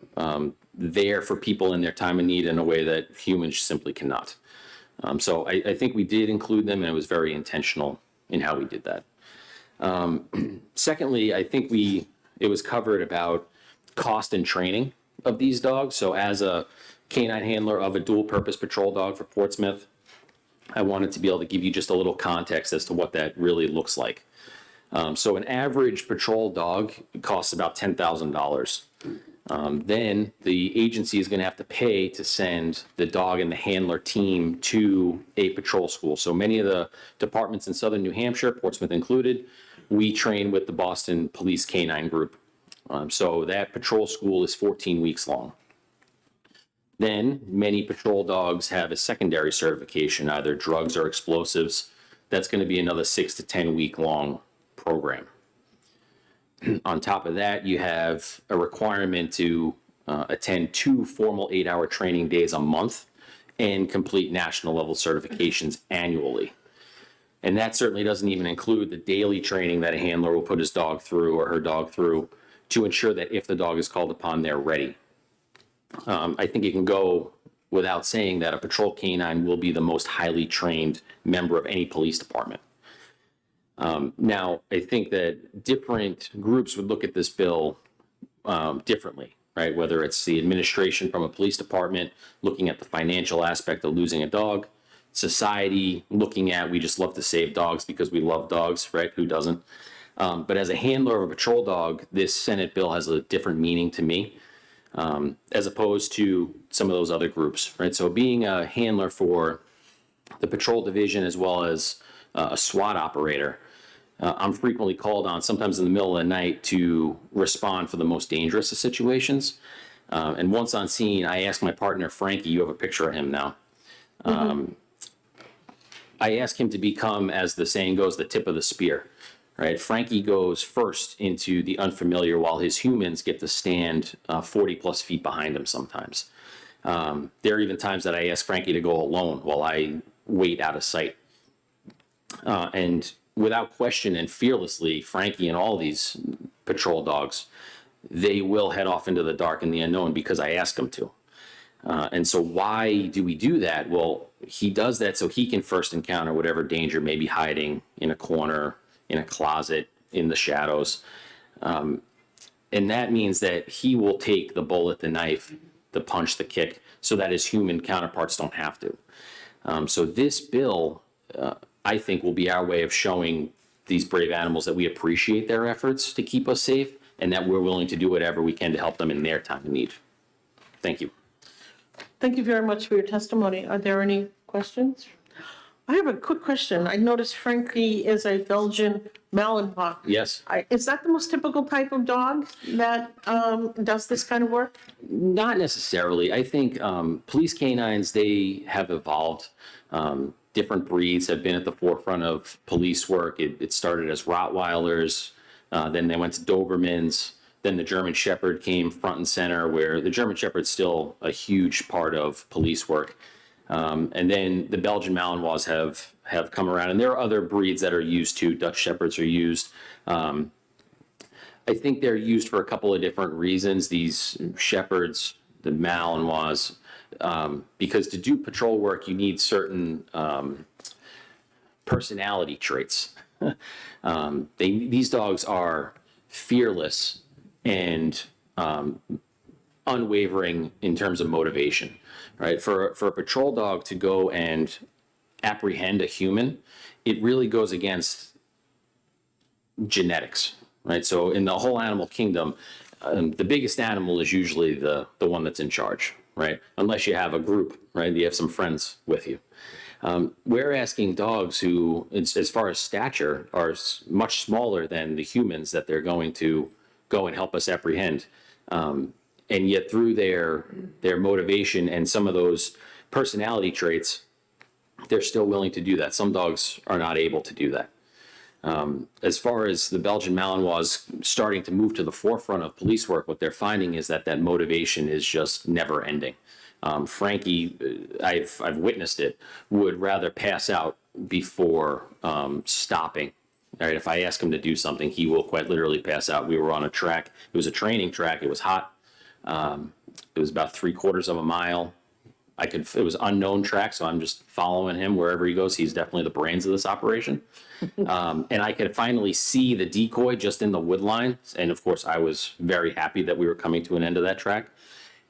there for people in their time of need in a way that humans simply cannot. So I think we did include them, and it was very intentional in how we did that. Secondly, I think it was covered about cost and training of these dogs. So as a canine handler of a dual purpose patrol dog for Portsmouth, I wanted to be able to give you just a little context as to what that really looks like. So an average patrol dog costs about $10,000. Then the agency is going to have to pay to send the dog and the handler team to a patrol school. So many of the departments in southern New Hampshire, Portsmouth included, we train with the Boston Police Canine Group. So that patrol school is 14 weeks long. Then many patrol dogs have a secondary certification, either drugs or explosives. That's going to be another 6 to 10 week long program. On top of that, you have a requirement to attend 2 formal 8-hour training days a month and complete national level certifications annually. And that certainly doesn't even include the daily training that a handler will put his dog through or her dog through to ensure that if the dog is called upon, they're ready. I think it can go without saying that a patrol canine will be the most highly trained member of any police department. Now, I think that different groups would look at this bill differently, right? Whether it's the administration from a police department looking at the financial aspect of losing a dog, society looking at, we just love to save dogs because we love dogs, right? Who doesn't? But as a handler of a patrol dog, this Senate bill has a different meaning to me, as opposed to some of those other groups, right? So being a handler for the patrol division as well as a SWAT operator, I'm frequently called on, sometimes in the middle of the night, to respond for the most dangerous of situations. And once on scene, I ask my partner, Frankie, you have a picture of him now. I ask him to become, as the saying goes, the tip of the spear, right? Frankie goes first into the unfamiliar while his humans get to stand 40 plus feet behind him sometimes. There are even times that I ask Frankie to go alone while I wait out of sight. And without question and fearlessly, Frankie and all these patrol dogs, they will head off into the dark and the unknown because I ask them to. And so why do we do that? Well, he does that so he can first encounter whatever danger may be hiding in a corner, in a closet, in the shadows. And that means that he will take the bullet, the knife, the punch, the kick, so that his human counterparts don't have to. So this bill, I think, will be our way of showing these brave animals that we appreciate their efforts to keep us safe and that we're willing to do whatever we can to help them in their time of need. Thank you. Thank you very much for your testimony. Are there any questions? I have a quick question. I noticed Frankie is a Belgian Malinois. Yes. Is that the most typical type of dog that does this kind of work? Not necessarily. I think police canines, they have evolved. Different breeds have been at the forefront of police work. It started as Rottweilers, then they went to Dobermans, then the German Shepherd came front and center, where the German Shepherd's still a huge part of police work. And then the Belgian Malinois have come around, and there are other breeds that are used too. Dutch Shepherds are used. I think they're used for a couple of different reasons. These Shepherds, the Malinois, because to do patrol work, you need certain personality traits. These dogs are fearless and unwavering in terms of motivation, right? For a patrol dog to go and apprehend a human, it really goes against genetics, right? So in the whole animal kingdom, the biggest animal is usually the one that's in charge, right? Unless you have a group, right? You have some friends with you. We're asking dogs who, as far as stature, are much smaller than the humans that they're going to go and help us apprehend. And yet through their motivation and some of those personality traits, they're still willing to do that. Some dogs are not able to do that. As far as the Belgian Malinois starting to move to the forefront of police work, what they're finding is that motivation is just never ending. Frankie, I've witnessed it, would rather pass out before stopping. All right, if I ask him to do something, he will quite literally pass out. We were on a track. It was a training track. It was hot. It was about 3/4 of a mile. It was unknown track, so I'm just following him wherever he goes. He's definitely the brains of this operation. And I could finally see the decoy just in the wood line. And of course, I was very happy that we were coming to an end of that track.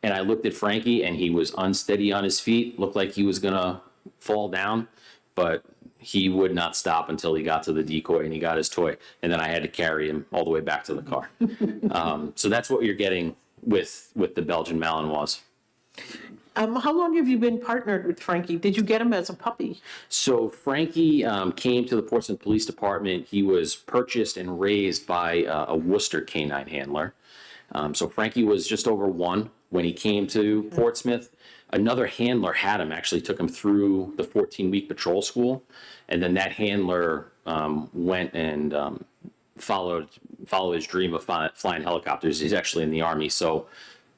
And I looked at Frankie, and he was unsteady on his feet, looked like he was gonna fall down, but he would not stop until he got to the decoy and he got his toy. And then I had to carry him all the way back to the car. So that's what you're getting with the Belgian Malinois. How long have you been partnered with Frankie? Did you get him as a puppy? So Frankie came to the Portsmouth Police Department. He was purchased and raised by a Worcester canine handler. So Frankie was just over 1 When he came to Portsmouth, another handler had him, actually took him through the 14-week patrol school. And then that handler went and followed his dream of flying helicopters. He's actually in the Army. So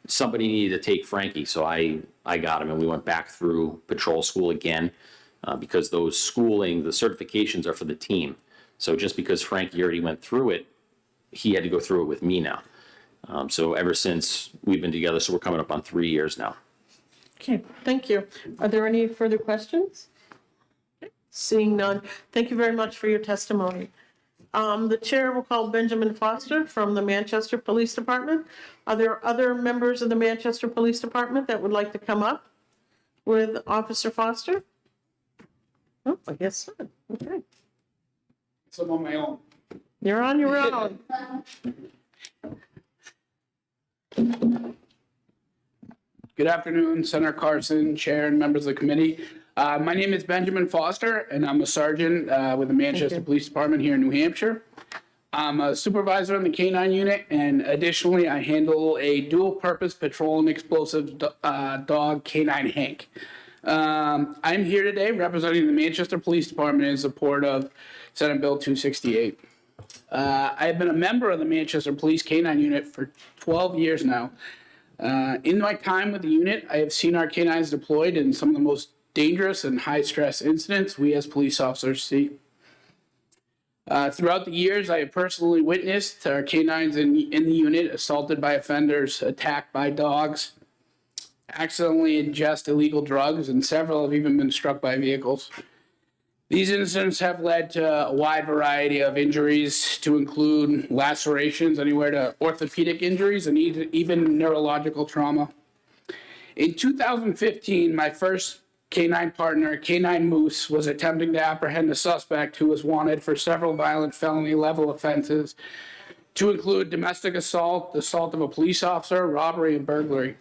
somebody needed to take Frankie. So I got him, and we went back through patrol school again because those schooling, the certifications are for the team. So just because Frankie already went through it, he had to go through it with me now. So ever since we've been together, so we're coming up on 3 years now. Okay, thank you. Are there any further questions? Seeing none, thank you very much for your testimony. The chair will call Benjamin Foster from the Manchester Police Department. Are there other members of the Manchester Police Department that would like to come up with Officer Foster? Oh, I guess so. Okay. So I'm on my own. You're on your own. Good afternoon, Senator Carson, Chair, and members of the committee. My name is Benjamin Foster, and I'm a sergeant with the Manchester Police Department here in New Hampshire. I'm a supervisor in the K-9 unit, and additionally, I handle a dual-purpose patrol and explosive dog, K-9 Hank. I'm here today representing the Manchester Police Department in support of Senate Bill 268. I have been a member of the Manchester Police K-9 unit for 12 years now. In my time with the unit, I have seen our K-9s deployed in some of the most dangerous and high-stress incidents we as police officers see. Throughout the years, I have personally witnessed our K-9s in the unit assaulted by offenders, attacked by dogs, accidentally ingest illegal drugs, and several have even been struck by vehicles. These incidents have led to a wide variety of injuries, to include lacerations, anywhere to orthopedic injuries, and even neurological trauma. In 2015, my first K-9 partner, K-9 Moose, was attempting to apprehend a suspect who was wanted for several violent felony level offenses, to include domestic assault, assault of a police officer, robbery, and burglary.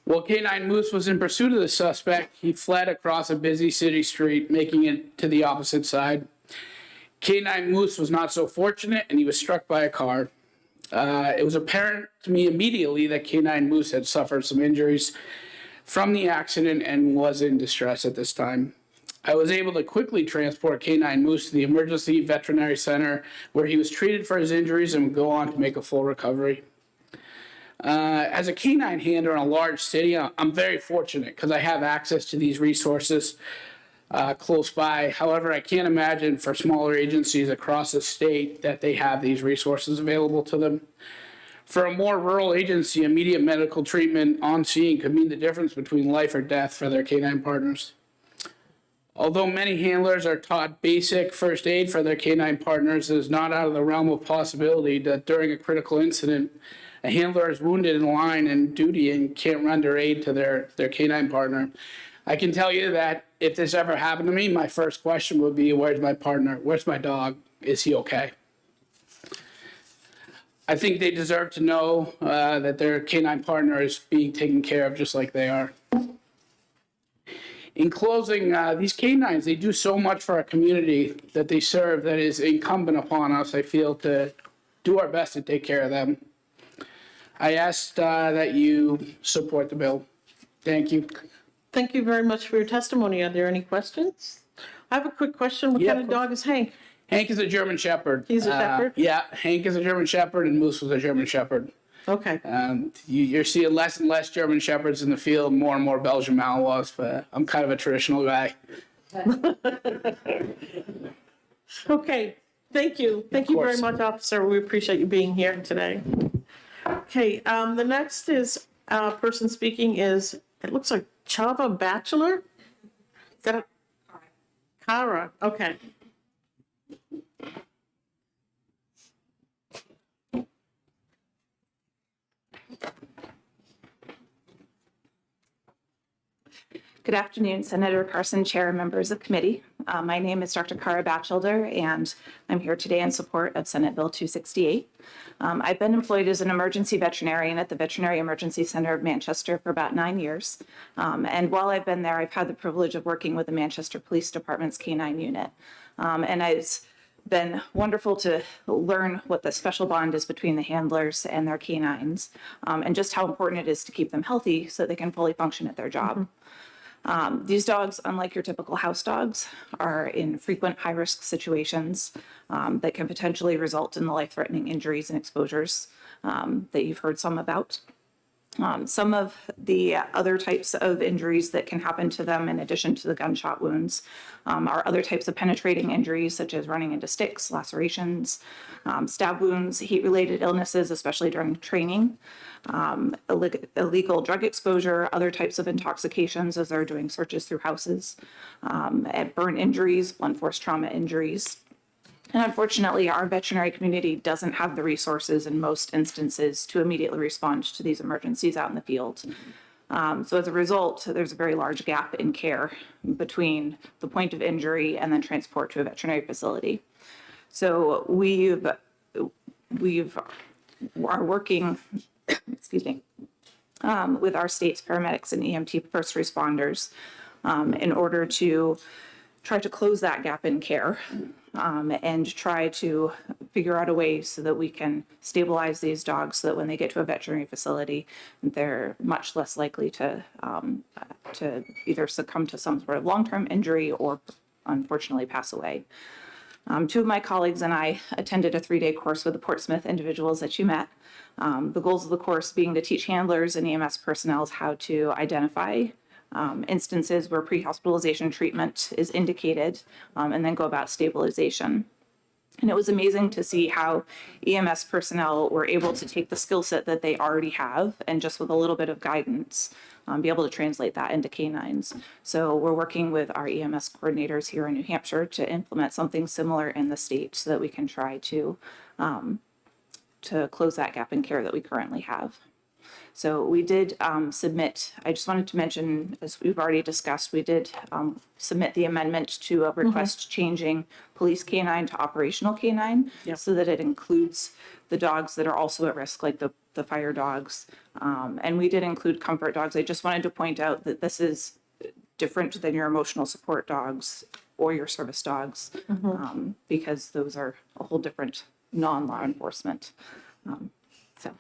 While K-9 Moose was in pursuit of the suspect, he fled across a busy city street, making it to the opposite side. K-9 Moose was not so fortunate, and he was struck by a car. It was apparent to me immediately that K-9 Moose had suffered some injuries from the accident and was in distress at this time. I was able to quickly transport K-9 Moose to the emergency veterinary center, where he was treated for his injuries and would go on to make a full recovery. As a K-9 handler in a large city, I'm very fortunate because I have access to these resources close by. However, I can't imagine for smaller agencies across the state that they have these resources available to them. For a more rural agency, immediate medical treatment on scene could mean the difference between life or death for their K-9 partners. Although many handlers are taught basic first aid for their K-9 partners, it is not out of the realm of possibility that during a critical incident, a handler is wounded in line and duty and can't render aid to their K-9 partner. I can tell you that if this ever happened to me, my first question would be, where's my partner? Where's my dog? Is he okay? I think they deserve to know that their K-9 partner is being taken care of just like they are. In closing, these K-9s, they do so much for our community that they serve that is incumbent upon us, I feel, to do our best to take care of them. I ask that you support the bill. Thank you. Thank you very much for your testimony. Are there any questions? I have a quick question. What Yeah, kind of dog is Hank? Hank is a German Shepherd. He's a Shepherd? Yeah, Hank is a German Shepherd and Moose was a German Shepherd. Okay. You're seeing less and less German Shepherds in the field, more and more Belgian Malinois, but I'm kind of a traditional guy. Okay, thank you. Thank you very course. much, officer. We appreciate you being here today. Okay, the next is, person speaking is, it looks like Chava Bachelor? Is that a? Kara, okay. Good afternoon, Senator Carson, Chair, and members of committee. My name is Dr. Kara Batchelder, and I'm here today in support of Senate Bill 268. I've been employed as an emergency veterinarian at the Veterinary Emergency Center of Manchester for about 9 years. And while I've been there, I've had the privilege of working with the Manchester Police Department's K-9 unit. And as been wonderful to learn what the special bond is between the handlers and their canines, and just how important it is to keep them healthy so they can fully function at their job. These dogs, unlike your typical house dogs, are in frequent high-risk situations that can potentially result in the life-threatening injuries and exposures that you've heard some about. Some of the other types of injuries that can happen to them, in addition to the gunshot wounds, are other types of penetrating injuries, such as running into sticks, lacerations, stab wounds, heat-related illnesses, especially during training, illegal drug exposure, other types of intoxications as they're doing searches through houses, and burn injuries, blunt force trauma injuries. And unfortunately, our veterinary community doesn't have the resources in most instances to immediately respond to these emergencies out in the field. So as a result, there's a very large gap in care between the point of injury and then transport to a veterinary facility. So we are working, excuse me, with our state's paramedics and EMT first responders in order to try to close that gap in care and try to figure out a way so that we can stabilize these dogs so that when they get to a veterinary facility, they're much less likely to either succumb to some sort of long-term injury or unfortunately pass away. Two of my colleagues and I attended a 3-day course with the Portsmouth individuals that you met. The goals of the course being to teach handlers and EMS personnel how to identify instances where pre-hospitalization treatment is indicated, and then go about stabilization. And it was amazing to see how EMS personnel were able to take the skill set that they already have and just with a little bit of guidance, be able to translate that into canines. So we're working with our EMS coordinators here in New Hampshire to implement something similar in the state so that we can try to close that gap in care that we currently have. So we did submit, I just wanted to mention, as we've already discussed, we did submit the amendment to a request changing police canine to operational canine so that it includes the dogs that are also at risk, like the fire dogs. And we did include comfort dogs. I just wanted to point out that this is different than your emotional support dogs or your service dogs, because those are a whole different non-law enforcement. So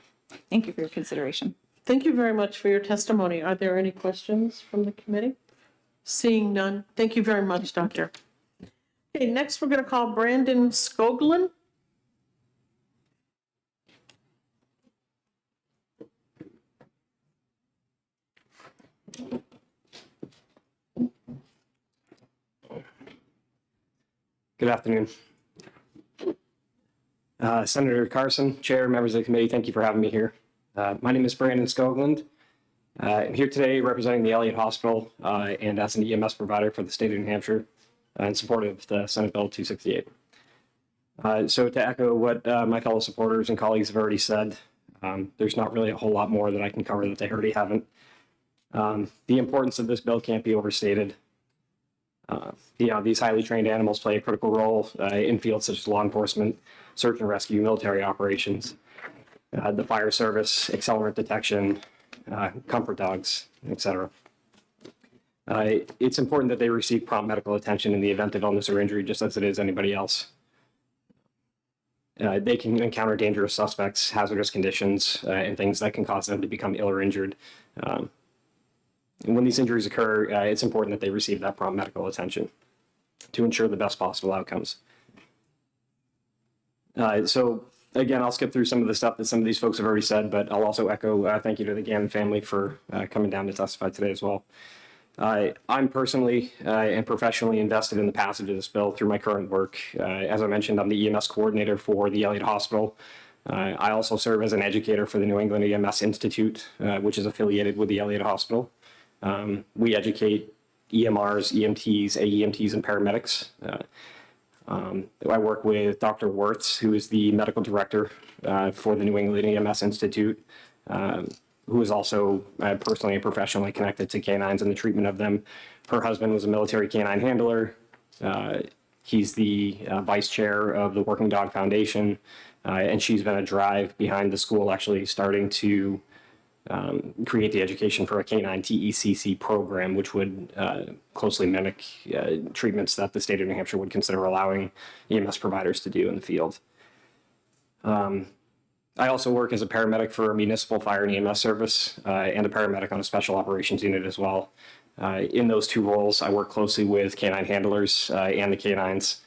thank you for your consideration. Thank you very much for your testimony. Are there any questions from the committee? Seeing none. Thank you very much, Doctor. Okay, next we're going to call Brandon Skoglund. Good afternoon. Senator Carson, Chair, members of the committee, thank you for having me here. My name is Brandon Skoglund. I'm here today representing the Elliott Hospital and as an EMS provider for the state of New Hampshire in support of the Senate Bill 268. So to echo what my fellow supporters and colleagues have already said, there's not really a whole lot more that I can cover that they already haven't. The importance of this bill can't be overstated. These highly trained animals play a critical role in fields such as law enforcement, search and rescue, military operations, the fire service, accelerant detection, comfort dogs, etc. It's important that they receive prompt medical attention in the event of illness or injury, just as it is anybody else. They can encounter dangerous suspects, hazardous conditions, and things that can cause them to become ill or injured. And when these injuries occur, it's important that they receive that prompt medical attention to ensure the best possible outcomes. So again, I'll skip through some of the stuff that some of these folks have already said, but I'll also echo thank you to the Gannon family for coming down to testify today as well. I'm personally and professionally invested in the passage of this bill through my current work. As I mentioned, I'm the EMS coordinator for the Elliott Hospital. I also serve as an educator for the New England EMS Institute, which is affiliated with the Elliott Hospital. We educate EMRs, EMTs, AEMTs, and paramedics. I work with Dr. Wirtz, who is the medical director for the New England EMS Institute, who is also personally and professionally connected to canines and the treatment of them. Her husband was a military canine handler. He's the vice chair of the Working Dog Foundation, and she's been a drive behind the school actually starting to create the education for a canine TECC program, which would closely mimic treatments that the state of New Hampshire would consider allowing EMS providers to do in the field. I also work as a paramedic for a municipal fire and EMS service and a paramedic on a special operations unit as well. In those two roles, I work closely with canine handlers and the canines.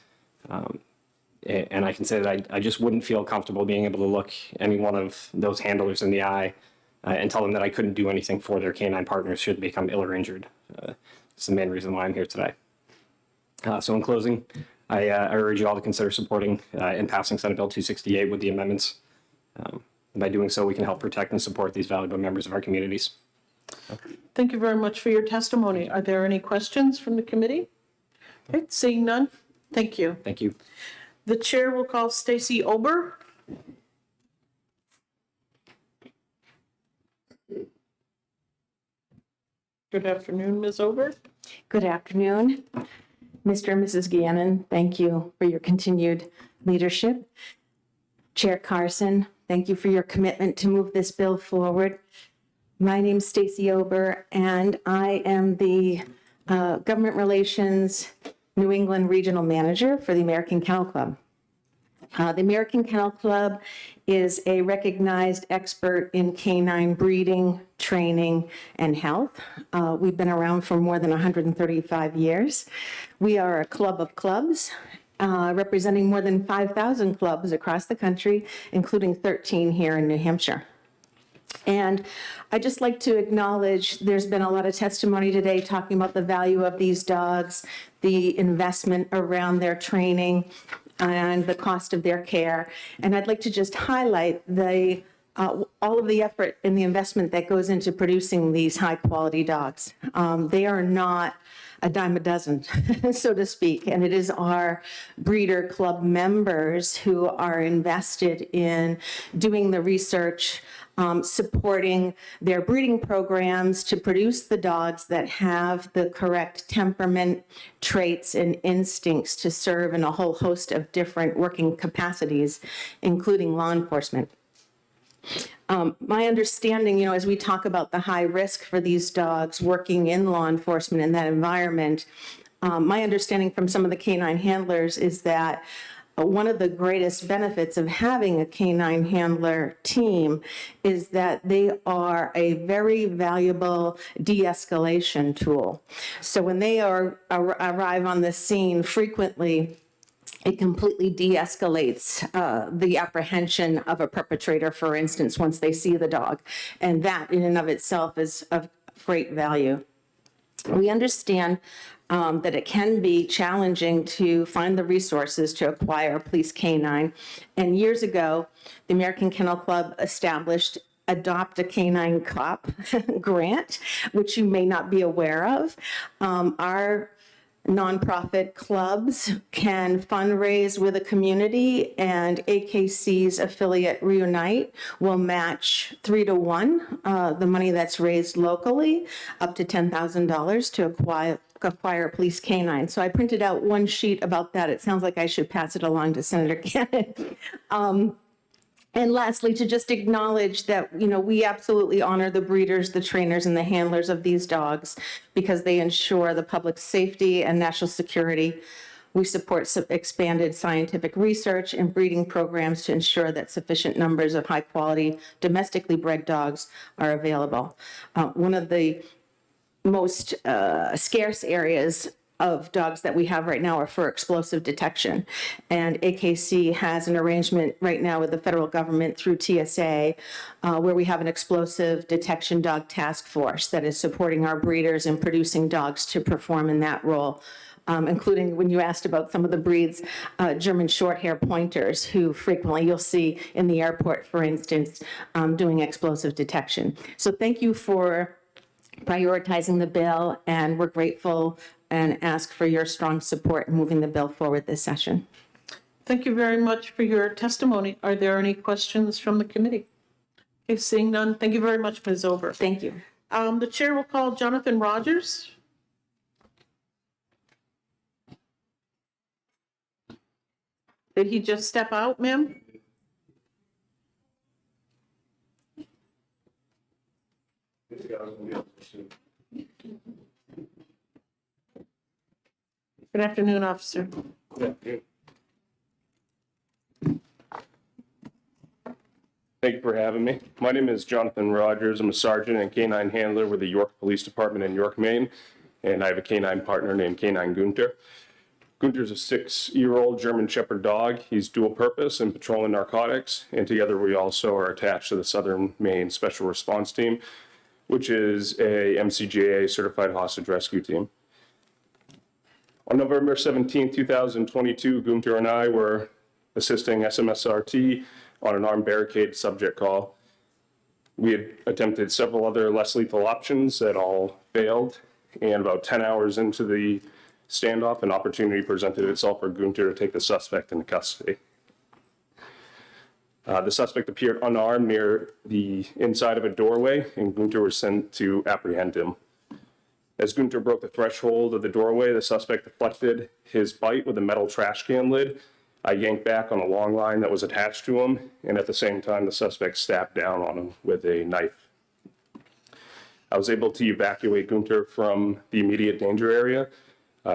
And I can say that I just wouldn't feel comfortable being able to look any one of those handlers in the eye and tell them that I couldn't do anything for their canine partners should they become ill or injured. It's the main reason why I'm here today. So in closing, I urge you all to consider supporting and passing Senate Bill 268 with the amendments. By doing so, we can help protect and support these valuable members of our communities. Thank you very much for your testimony. Are there any questions from the committee? Okay, seeing none, thank you. Thank you. The chair will call Stacy Ober. Good afternoon, Ms. Ober. Good afternoon. Mr. and Mrs. Gannon, thank you for your continued leadership. Chair Carson, thank you for your commitment to move this bill forward. My name's Stacy Ober, and I am the Government Relations New England Regional Manager for the American Kennel Club. The American Kennel Club is a recognized expert in canine breeding, training, and health. We've been around for more than 135 years. We are a club of clubs, representing more than 5,000 clubs across the country, including 13 here in New Hampshire. And I'd just like to acknowledge there's been a lot of testimony today talking about the value of these dogs, the investment around their training, and the cost of their care. And I'd like to just highlight the all of the effort and the investment that goes into producing these high-quality dogs. They are not a dime a dozen, so to speak, and it is our breeder club members who are invested in doing the research, supporting their breeding programs to produce the dogs that have the correct temperament, traits, and instincts to serve in a whole host of different working capacities, including law enforcement. My understanding, as we talk about the high risk for these dogs working in law enforcement in that environment, my understanding from some of the canine handlers is that one of the greatest benefits of having a canine handler team is that they are a very valuable de-escalation tool. So when they arrive on the scene frequently, it completely de-escalates the apprehension of a perpetrator, for instance, once they see the dog. And that in and of itself is of great value. We understand that it can be challenging to find the resources to acquire a police canine. And years ago, the American Kennel Club established Adopt a Canine Cop grant, which you may not be aware of. Our nonprofit clubs can fundraise with a community, and AKC's affiliate Reunite will match 3-to-1 the money that's raised locally, up to $10,000 to acquire a police canine. So I printed out one sheet about that. It sounds like I should pass it along to Senator Gannon. And lastly, to just acknowledge that, we absolutely honor the breeders, the trainers, and the handlers of these dogs because they ensure the public safety and national security. We support expanded scientific research and breeding programs to ensure that sufficient numbers of high-quality domestically bred dogs are available. One of the most scarce areas of dogs that we have right now are for explosive detection. And AKC has an arrangement right now with the federal government through TSA where we have an explosive detection dog task force that is supporting our breeders in producing dogs to perform in that role. Including when you asked about some of the breeds, German Shorthair pointers, who frequently you'll see in the airport, for instance, doing explosive detection. So thank you for prioritizing the bill, and we're grateful and ask for your strong support in moving the bill forward this session. Thank you very much for your testimony. Are there any questions from the committee? Okay, seeing none, thank you very much, Ms. Ober. Thank you. The chair will call Jonathan Rogers. Did he just step out, ma'am? Good afternoon, officer. Thank you for having me. My name is Jonathan Rogers. I'm a sergeant and canine handler with the York Police Department in York, Maine, and I have a canine partner named Canine Gunter. Gunter's a 6-year-old German Shepherd dog. He's dual purpose and patrolling narcotics, and together we also are attached to the Southern Maine Special Response Team, which is a MCGA certified hostage rescue team. On November 17, 2022, Gunter and I were assisting SMSRT on an armed barricade subject call. We had attempted several other less lethal options that all failed, and about 10 hours into the standoff, an opportunity presented itself for Gunter to take the suspect into custody. The suspect appeared unarmed near the inside of a doorway, and Gunter was sent to apprehend him. As Gunter broke the threshold of the doorway, the suspect deflected his bite with a metal trash can lid. I yanked back on a long line that was attached to him, and at the same time, the suspect stabbed down on him with a knife. I was able to evacuate Gunter from the immediate danger area,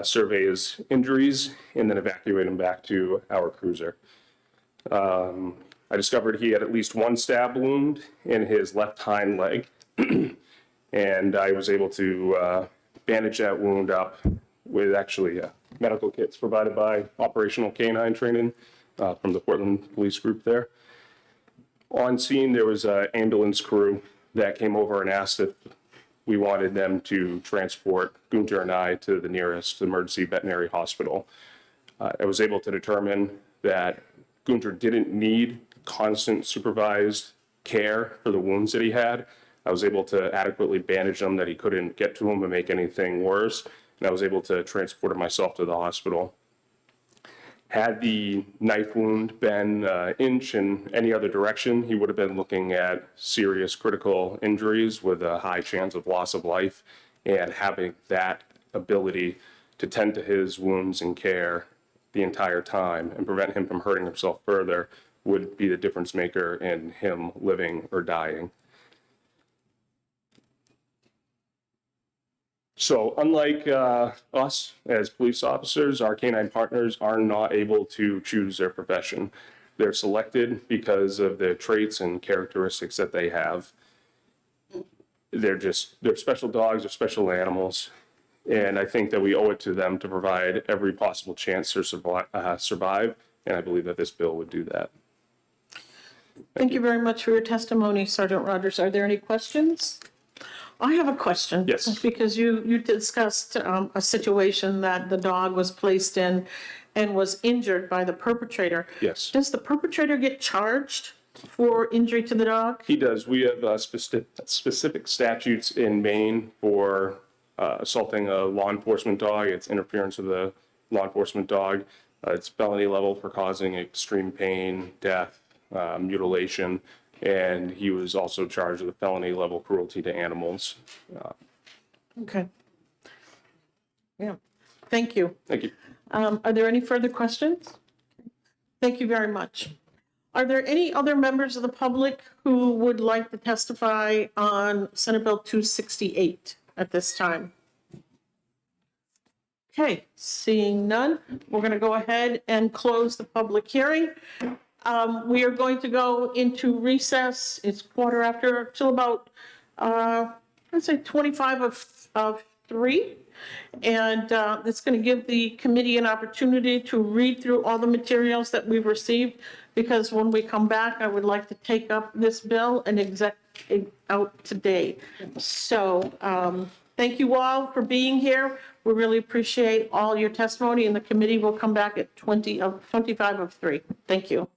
survey his injuries, and then evacuate him back to our cruiser. I discovered he had at least one stab wound in his left hind leg, and I was able to bandage that wound up with actually medical kits provided by Operational Canine Training from the Portland Police Group there. On scene, there was an ambulance crew that came over and asked if we wanted them to transport Gunter and I to the nearest emergency veterinary hospital. I was able to determine that Gunter didn't need constant supervised care for the wounds that he had. I was able to adequately bandage them, that he couldn't get to him and make anything worse, and I was able to transport him myself to the hospital. Had the knife wound been an inch in any other direction, he would have been looking at serious critical injuries with a high chance of loss of life, and having that ability to tend to his wounds and care the entire time and prevent him from hurting himself further would be the difference maker in him living or dying. So unlike us as police officers, our canine partners are not able to choose their profession. They're selected because of the traits and characteristics that they have. They're special dogs, they're special animals. And I think that we owe it to them to provide every possible chance to survive. And I believe that this bill would do that. Thank you very much for your testimony, Sergeant Rogers. Are there any questions? I have a question. Yes. Because you discussed a situation that the dog was placed in and was injured by the perpetrator. Yes. Does the perpetrator get charged for injury to the dog? He does. We have specific statutes in Maine for assaulting a law enforcement dog. It's interference with a law enforcement dog. It's felony level for causing extreme pain, death, mutilation, and he was also charged with felony level cruelty to animals. Okay. Yeah, thank you. Thank you. Are there any further questions? Thank you very much. Are there any other members of the public who would like to testify on Senate Bill 268 at this time? Okay, seeing none, we're going to go ahead and close the public hearing. We are going to go into recess. It's quarter after, till about, let's say 25 of 3. And it's going to give the committee an opportunity to read through all the materials that we've received, because when we come back, I would like to take up this bill and exec it out today. So thank you all for being here. We really appreciate all your testimony, and the committee will come back at 25 of 3. Thank you.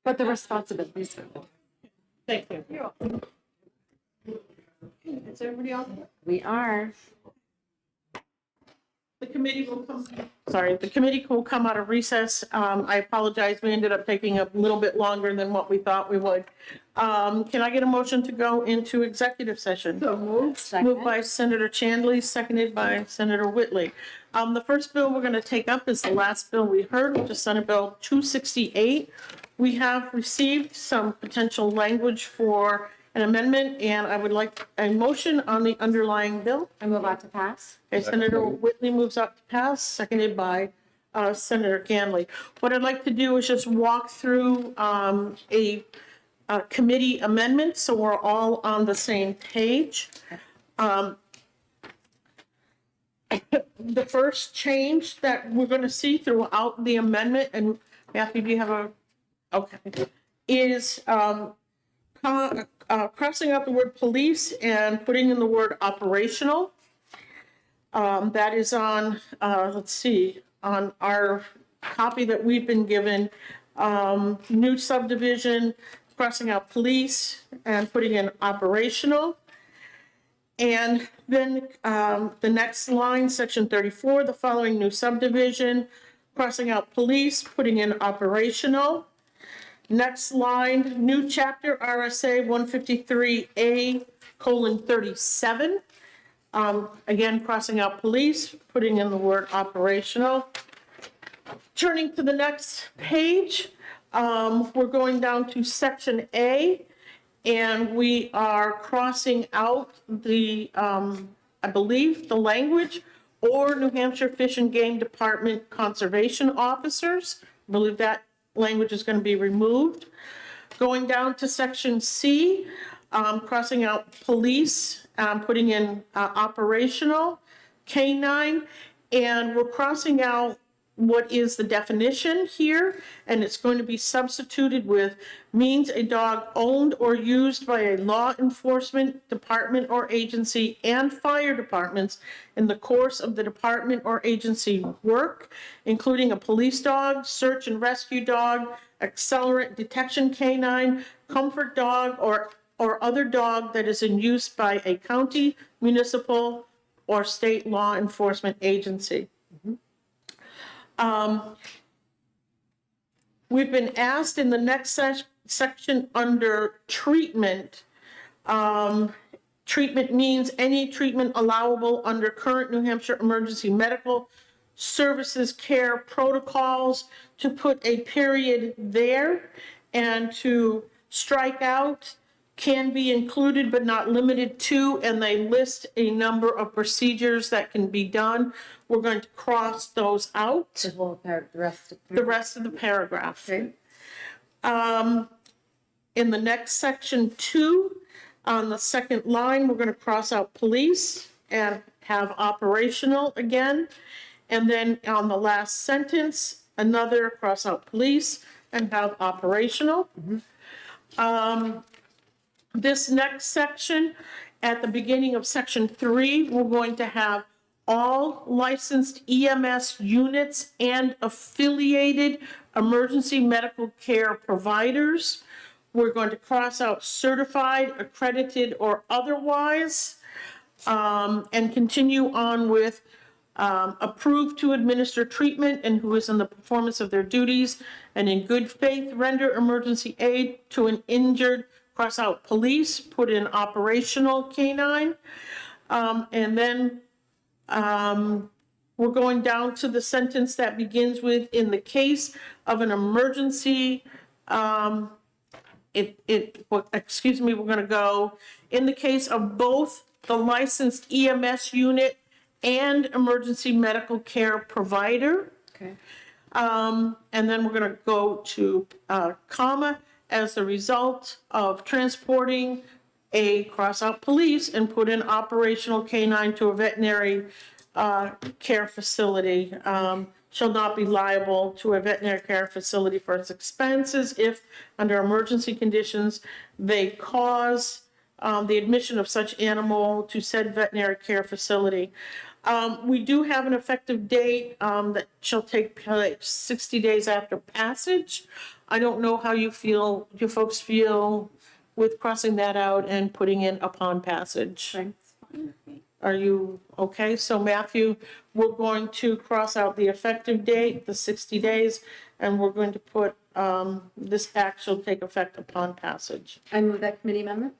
But the responsibilities. Thank you. Is everybody else? We are. The committee will come, the committee will come out of recess. I apologize, we ended up taking a little bit longer than what we thought we would. Can I get a motion to go into executive session? So moved. Moved by Senator Chandler, seconded by Senator Whitley. The first bill we're going to take up is the last bill we heard, which is Senate Bill 268. We have received some potential language for an amendment, and I would like a motion on the underlying bill. I move on to pass. Okay, Senator Whitley moves up to pass, seconded by Senator Ganley. What I'd like to do is just walk through a committee amendment, so we're all on the same page. The first change that we're going to see throughout the amendment, and Matthew, do you have a, okay, is crossing out the word police and putting in the word operational. That is on, let's see, on our copy that we've been given, new subdivision, crossing out police and putting in operational. And then the next line, section 34, the following new subdivision, crossing out police, putting in operational. Next line, new chapter RSA 153A:37. Again, crossing out police, putting in the word operational. Turning to the next page, we're going down to section A, and we are crossing out the, I believe, the language, or New Hampshire Fish and Game Department conservation officers. I believe that language is going to be removed. Going down to section C, crossing out police, putting in operational, canine, and we're crossing out what is the definition here, and it's going to be substituted with means a dog owned or used by a law enforcement department or agency and fire departments in the course of the department or agency work, including a police dog, search and rescue dog, accelerant detection canine, comfort dog, or other dog that is in use by a county, municipal, or state law enforcement agency. We've been asked in the next section under treatment. Treatment means any treatment allowable under current New Hampshire emergency medical services care protocols, to put a period there and to strike out can be included but not limited to, and they list a number of procedures that can be done. We're going to cross those out. The The rest of the paragraph. Okay. In the next section 2, on the second line, we're going to cross out police and have operational again. And then on the last sentence, another cross out police and have operational. This next section, at the beginning of section 3, we're going to have all licensed EMS units and affiliated emergency medical care providers. We're going to cross out certified, accredited, or otherwise, and continue on with approved to administer treatment and who is in the performance of their duties and in good faith render emergency aid to an injured, cross out police, put in operational canine. And then we're going down to the sentence that begins with, in the case of an emergency, we're going to go, in the case of both the licensed EMS unit and emergency medical care provider. Okay. And then we're going to go to comma, as a result of transporting a cross-out police and put in operational canine to a veterinary care facility, shall not be liable to a veterinary care facility for its expenses if, under emergency conditions, they cause the admission of such animal to said veterinary care facility. We do have an effective date that shall take place 60 days after passage. I don't know how you folks feel with crossing that out and putting in upon passage. Are you okay? So Matthew, we're going to cross out the effective date, the 60 days, and we're going to put this act shall take effect upon passage. I move that committee amendment.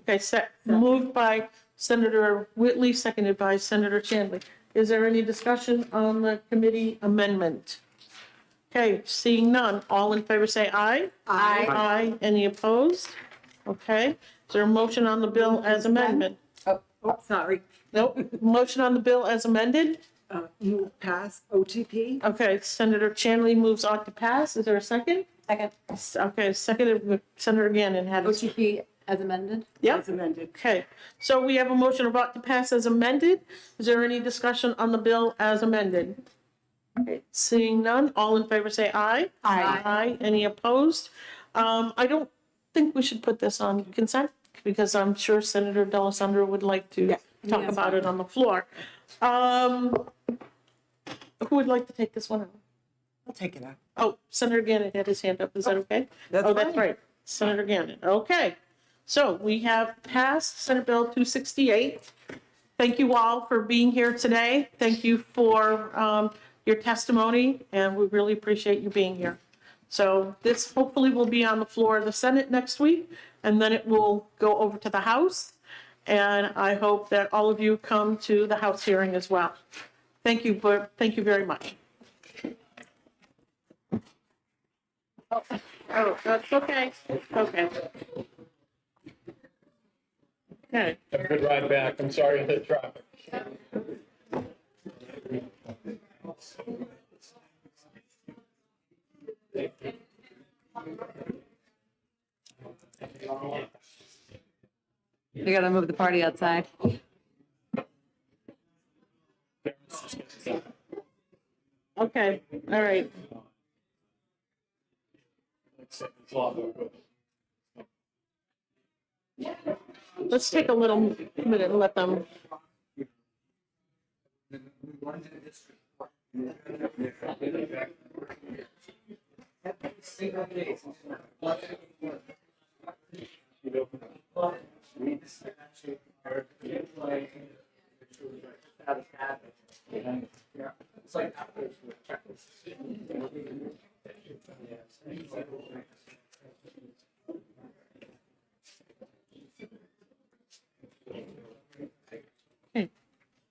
Okay, moved by Senator Whitley, seconded by Senator Chandler. Is there any discussion on the committee amendment? Okay, seeing none, all in favor say aye. Aye. Aye. Any opposed? Okay, is there a motion on the bill as amendment? Oh, sorry. Nope, motion on the bill as amended? Move pass OTP. Okay, Senator Chanley moves on to pass. Is there a second? Second. Okay, seconded, Senator Gannon had his. OTP as amended? Yep. As amended. Okay, so we have a motion about to pass as amended. Is there any discussion on the bill as amended? Okay, seeing none, all in favor say aye. Aye. Aye. Any opposed? I don't think we should put this on consent because I'm sure Senator D'Alessandro would like to talk about it on the floor. Who would like to take this one out? I'll take it out. Oh, Senator Gannon had his hand up. Is that okay? That's Oh, that's fine. right. Senator Gannon. Okay. So we have passed Senate Bill 268. Thank you all for being here today. Thank you for your testimony, and we really appreciate you being here. So this hopefully will be on the floor of the Senate next week, and then it will go over to the House. And I hope that all of you come to the House hearing as well. Thank you very much. Oh, that's okay. Okay. Okay. Have a good ride back. I'm sorry for the traffic. We gotta move the party outside. Okay, all right. Let's take a little minute and let them.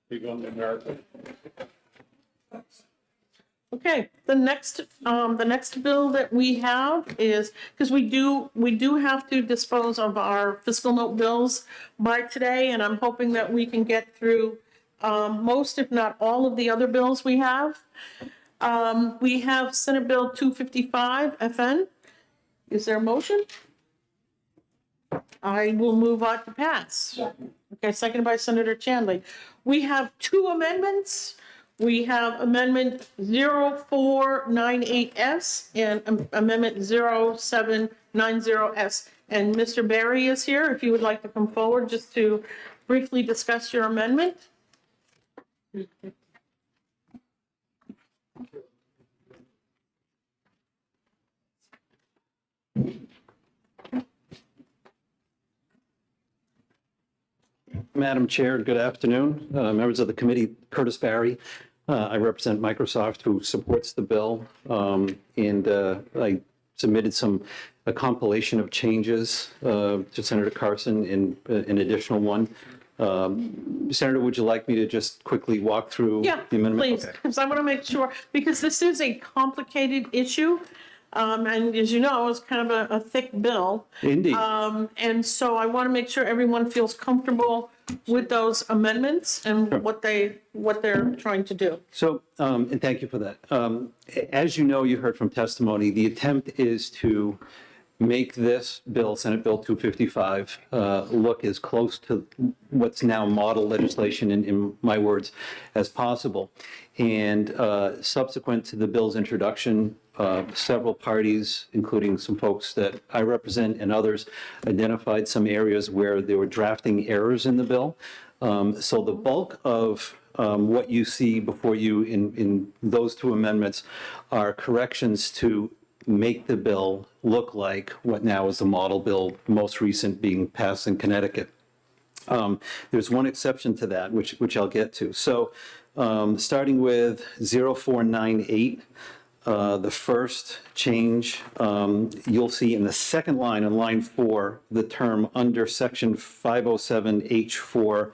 You going to America? Okay, the next bill that we have is, because we do have to dispose of our fiscal note bills by today, and I'm hoping that we can get through most, if not all, of the other bills we have. We have Senate Bill 255 FN. Is there a motion? I will move on to pass. Okay, seconded by Senator Chanley. We have two amendments. We have Amendment 0498S and Amendment 0790S. And Mr. Barry is here, if you would like to come forward just to briefly discuss your amendment. Madam Chair, good afternoon. Members of the committee, Curtis Barry. I represent Microsoft, who supports the bill. And I submitted a compilation of changes to Senator Carson in an additional one. Senator, would you like me to just quickly walk through Yeah, the amendment? please, Okay. because I want to make sure, because this is a complicated issue. And as you know, it's kind of a thick bill. Indeed. And so I want to make sure everyone feels comfortable with those amendments and what they're trying to do. So, and thank you for that. As you know, you heard from testimony, the attempt is to make this bill, Senate Bill 255, look as close to what's now model legislation, in my words, as possible. And subsequent to the bill's introduction, several parties, including some folks that I represent and others, identified some areas where there were drafting errors in the bill. So the bulk of what you see before you in those two amendments are corrections to make the bill look like what now is the model bill, most recent being passed in Connecticut. There's one exception to that, which I'll get to. So starting with 0498, the first change, you'll see in the second line, on line 4, the term under section 507H4,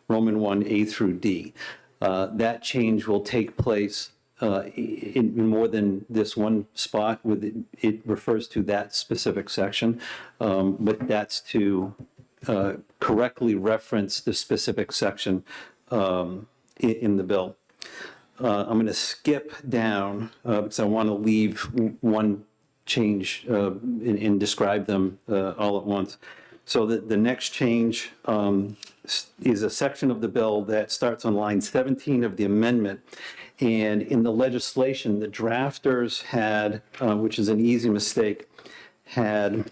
Roman 1, A through D. That change will take place in more than this one spot. It refers to that specific section, but that's to correctly reference the specific section in the bill. I'm going to skip down because I want to leave one change and describe them all at once. So the next change is a section of the bill that starts on line 17 of the amendment. And in the legislation, the drafters had, which is an easy mistake, had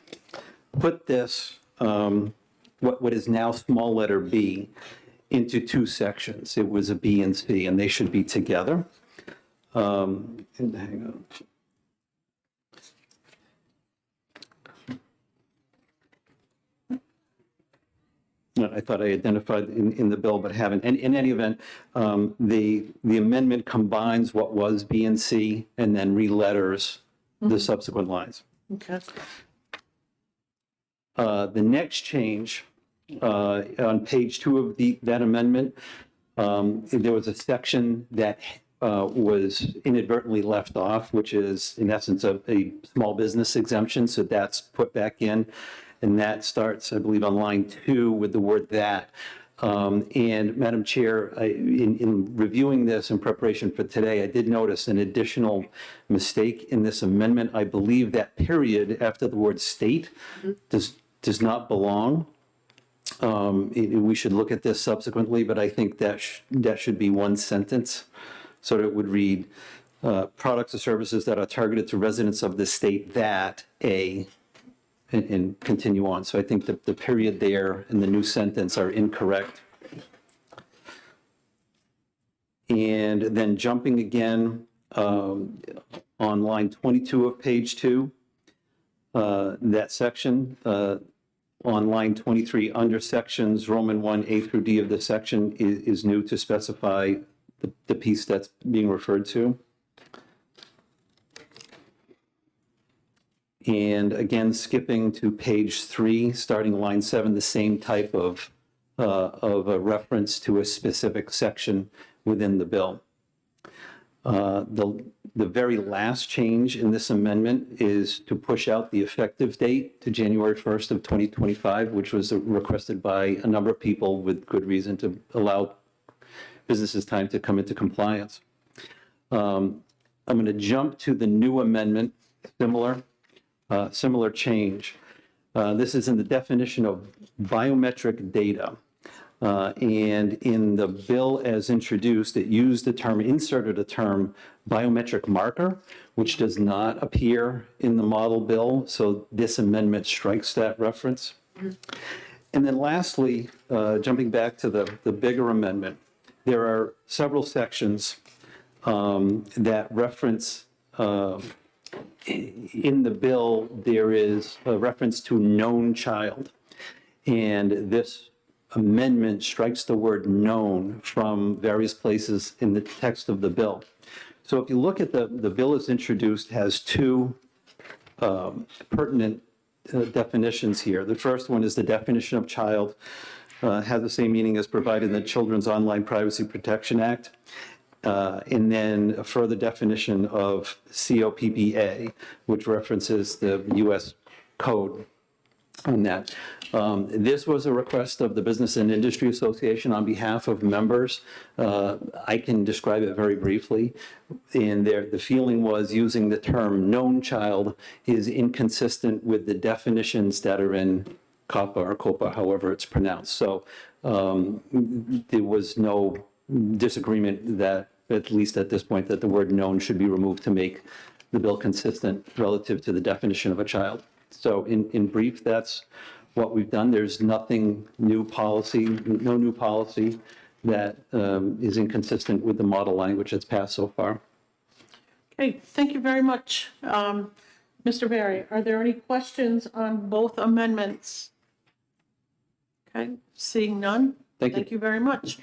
put this, what is now small letter b, into two sections. It was a B and C, and they should be together. And hang on. I thought I identified in the bill, but haven't. And in any event, the amendment combines what was B and C and then re-letters the subsequent lines. Okay. The next change on page 2 of that amendment, there was a section that was inadvertently left off, which is in essence a small business exemption. So that's put back in. And that starts, I believe, on line 2 with the word that. And Madam Chair, in reviewing this in preparation for today, I did notice an additional mistake in this amendment. I believe that period after the word state does not belong. We should look at this subsequently, but I think that should be one sentence. So that it would read, products or services that are targeted to residents of the state that and continue on. So I think that the period there and the new sentence are incorrect. And then jumping again on line 22 of page 2, that section, on line 23, under sections Roman 1, A through D of the section is new to specify the piece that's being referred to. And again, skipping to page 3, starting line 7, the same type of a reference to a specific section within the bill. The very last change in this amendment is to push out the effective date to January 1st of 2025, which was requested by a number of people with good reason to allow businesses time to come into compliance. I'm going to jump to the new amendment, similar change. This is in the definition of biometric data. And in the bill as introduced, it inserted a term biometric marker, which does not appear in the model bill. So this amendment strikes that reference. And then lastly, jumping back to the bigger amendment, there are several sections that reference in the bill, there is a reference to known child. And this amendment strikes the word known from various places in the text of the bill. So if you look at the bill as introduced, has two pertinent definitions here. The first one is the definition of child, has the same meaning as provided in the Children's Online Privacy Protection Act. And then a further definition of COPPA, which references the U.S. code on that. This was a request of the Business and Industry Association on behalf of members. I can describe it very briefly. And the feeling was using the term known child is inconsistent with the definitions that are in COPPA or COPPA, however it's pronounced. So there was no disagreement that, at least at this point, that the word known should be removed to make the bill consistent relative to the definition of a child. So in brief, that's what we've done. There's nothing new policy, no new policy that is inconsistent with the model language that's passed so far. Okay, thank you very much. Mr. Barry, are there any questions on both amendments? Okay, seeing none? Thank you. Thank you very much.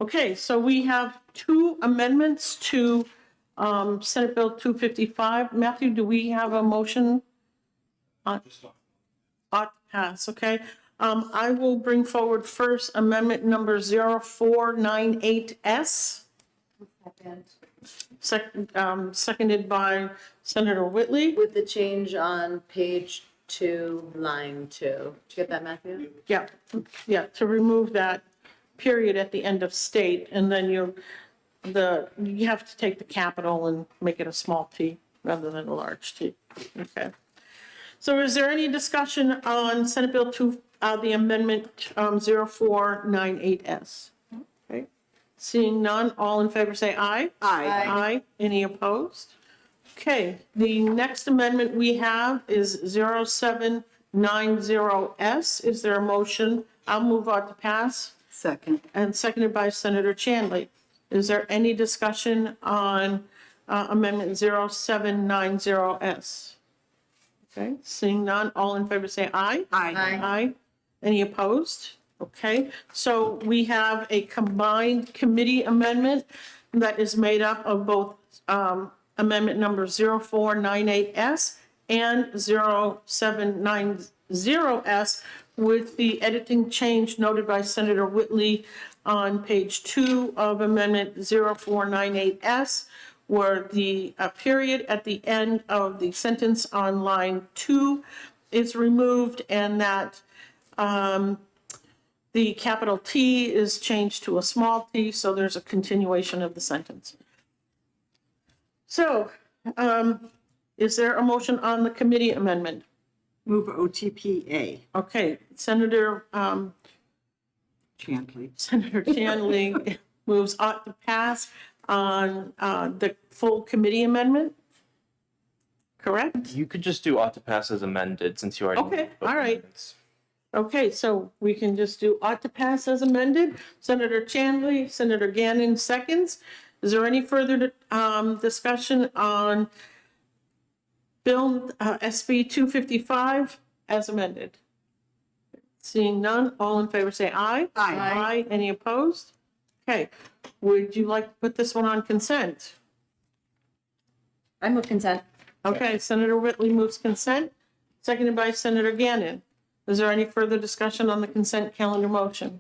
Okay, so we have two amendments to Senate Bill 255. Matthew, do we have a motion? Ought to pass, okay. I will bring forward first amendment number 0498S. Seconded by Senator Whitley. With the change on page 2, line 2. Did you get that, Matthew? Yeah, to remove that period at the end of state, and then you have to take the capital and make it a small t rather than a large t. Okay. So is there any discussion on Senate Bill 2, the amendment 0498S? Okay. Seeing none, all in favor say aye. Aye. Aye. Any opposed? Okay, the next amendment we have is 0790S. Is there a motion? I'll move on to pass. Second. And seconded by Senator Chandler. Is there any discussion on amendment 0790S? Okay, seeing none, all in favor say aye. Aye. Aye. Any opposed? Okay, so we have a combined committee amendment that is made up of both amendment number 0498S and 0790S with the editing change noted by Senator Whitley on page 2 of amendment 0498S, where the period at the end of the sentence on line 2 is removed, and that the capital T is changed to a small t, so there's a continuation of the sentence. So, is there a motion on the committee amendment? Move OTPA. Okay, Senator Chandler moves ought to pass on the full committee amendment, correct? You could just do ought to pass as amended since you already. Okay, all right. Okay, so we can just do ought to pass as amended. Senator Chandler, Senator Gannon seconds. Is there any further discussion on Bill SB 255 as amended? Seeing none, all in favor say aye. Aye. Aye. Any opposed? Okay, would you like to put this one on consent? I move consent. Okay, Senator Whitley moves consent, seconded by Senator Gannon. Is there any further discussion on the consent calendar motion?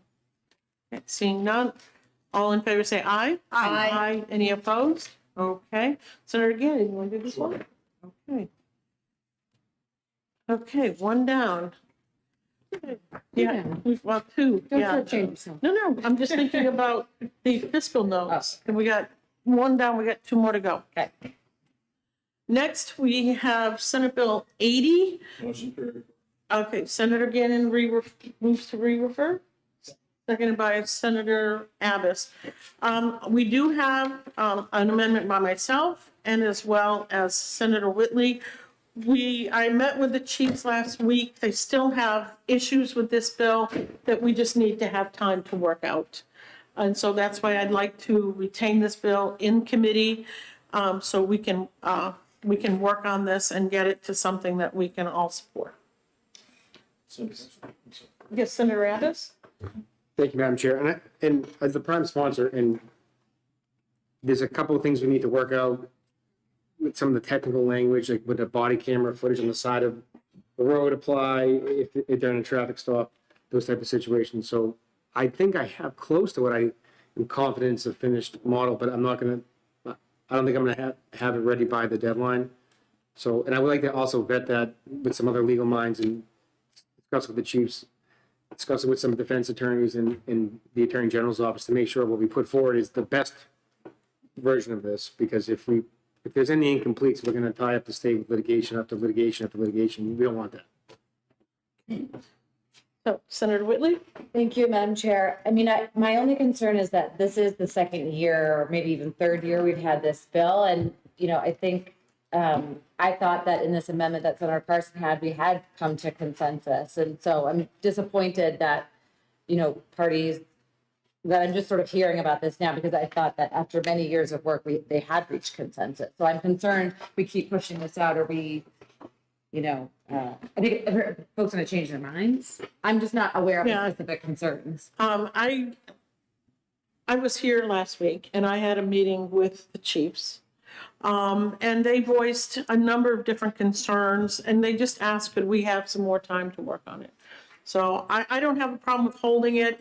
Okay, seeing none, all in favor say aye. Aye. Aye. Any opposed? Okay, Senator Gannon, you want to do this one? Okay. Okay, one down. Yeah, well, two, yeah. No, I'm just thinking about the fiscal notes. And we got one down, we got two more to go. Okay. Next, we have Senate Bill 80. Motion for. Okay, Senator Gannon moves to re-refer, seconded by Senator Abbas. We do have an amendment by myself and as well as Senator Whitley. I met with the chiefs last week. They still have issues with this bill that we just need to have time to work out. And so that's why I'd like to retain this bill in committee so we can work on this and get it to something that we can all support. Yes, Senator Abbas? Thank you, Madam Chair. And as the prime sponsor, and there's a couple of things we need to work out with some of the technical language, like would a body camera footage on the side of the road apply if they're in a traffic stop, those type of situations. So I think I have close to what I am confident is a finished model, but I don't think I'm gonna have it ready by the deadline. So, and I would like to also vet that with some other legal minds and discuss with the chiefs, discuss it with some defense attorneys and the Attorney General's office to make sure what we put forward is the best version of this, because if there's any incompletes, we're gonna tie up the state with litigation after litigation after litigation. We don't want that. So, Senator Whitley? Thank you, Madam Chair. I mean, my only concern is that this is the second year or maybe even third year we've had this bill. And, I think I thought that in this amendment that Senator Carson had, we had come to consensus. And so I'm disappointed that, parties, that I'm just sort of hearing about this now because I thought that after many years of work, they had reached consensus. So I'm concerned we keep pushing this out or we, I think folks are going to change their minds. I'm just not aware of the specific concerns. I was here last week and I had a meeting with the chiefs. And they voiced a number of different concerns and they just asked, could we have some more time to work on it? So I don't have a problem with holding it.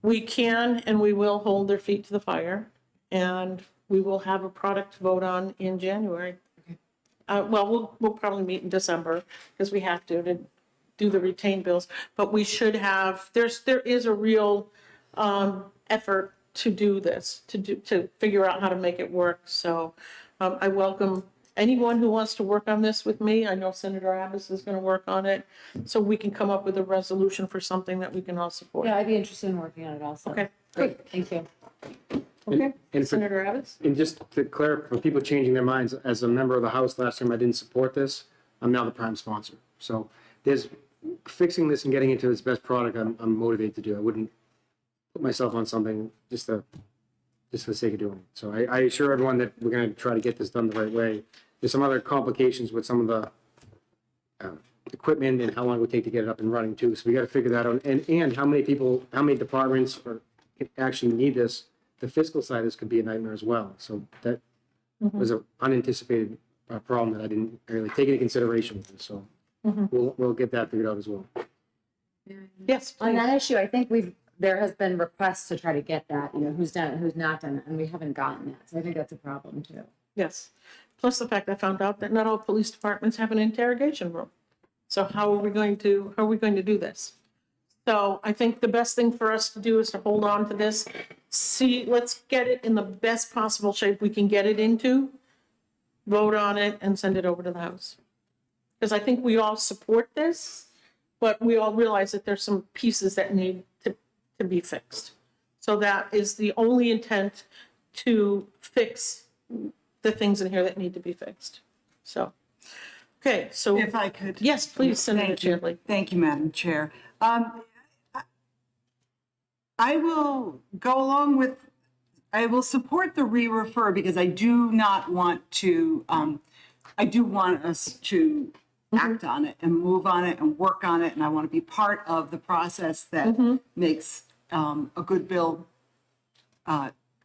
We can and we will hold their feet to the fire and we will have a product to vote on in January. Well, we'll probably meet in December because we have to do the retained bills, but we should have, there is a real effort to do this, to figure out how to make it work. So I welcome anyone who wants to work on this with me. I know Senator Abbas is going to work on it, so we can come up with a resolution for something that we can all support. Yeah, I'd be interested in working on it also. Okay, Great, thank you. Okay, And for- Senator Abbas? And just to clarify, for people changing their minds, as a member of the House last time I didn't support this, I'm now the prime sponsor. So there's fixing this and getting it to its best product, I'm motivated to do. I wouldn't put myself on something just for the sake of doing it. So I assure everyone that we're going to try to get this done the right way. There's some other complications with some of the equipment and how long it would take to get it up and running too. So we got to figure that out. And how many departments actually need this. The fiscal side of this could be a nightmare as well. So that was an unanticipated problem that I didn't really take into consideration. So we'll get that figured out as well. Yes, On please. that issue, I think there has been requests to try to get that, who's done it, who's not done it, and we haven't gotten that. So I think that's a problem too. Yes. Plus the fact I found out that not all police departments have an interrogation room. So how are we going to do this? So I think the best thing for us to do is to hold on to this. Let's get it in the best possible shape we can get it into, vote on it and send it over to the House. Because I think we all support this, but we all realize that there's some pieces that need to be fixed. So that is the only intent, to fix the things in here that need to be fixed. So, okay, so. If I could. Yes, please, Senator Chandler. Thank you, Madam Chair. I will go along with, I will support the re-refer because I do not want to, I do want us to act on it and move on it and work on it. And I want to be part of the process that makes a good bill,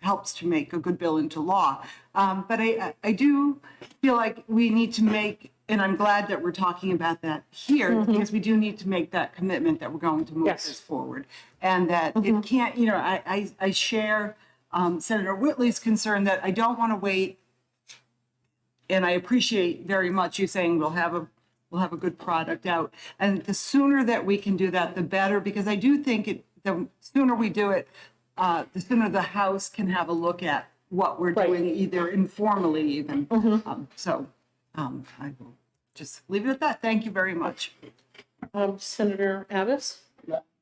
helps to make a good bill into law. But I do feel like we need to make, and I'm glad that we're talking about that here, because we do need to make that commitment that we're going to move this forward. And that it can't, I share Senator Whitley's concern that I don't want to wait. And I appreciate very much you saying we'll have a good product out. And the sooner that we can do that, the better, because I do think the sooner we do it, the sooner the House can have a look at what we're doing, either informally even. I will just leave it at that. Thank you very much. Senator Abbas?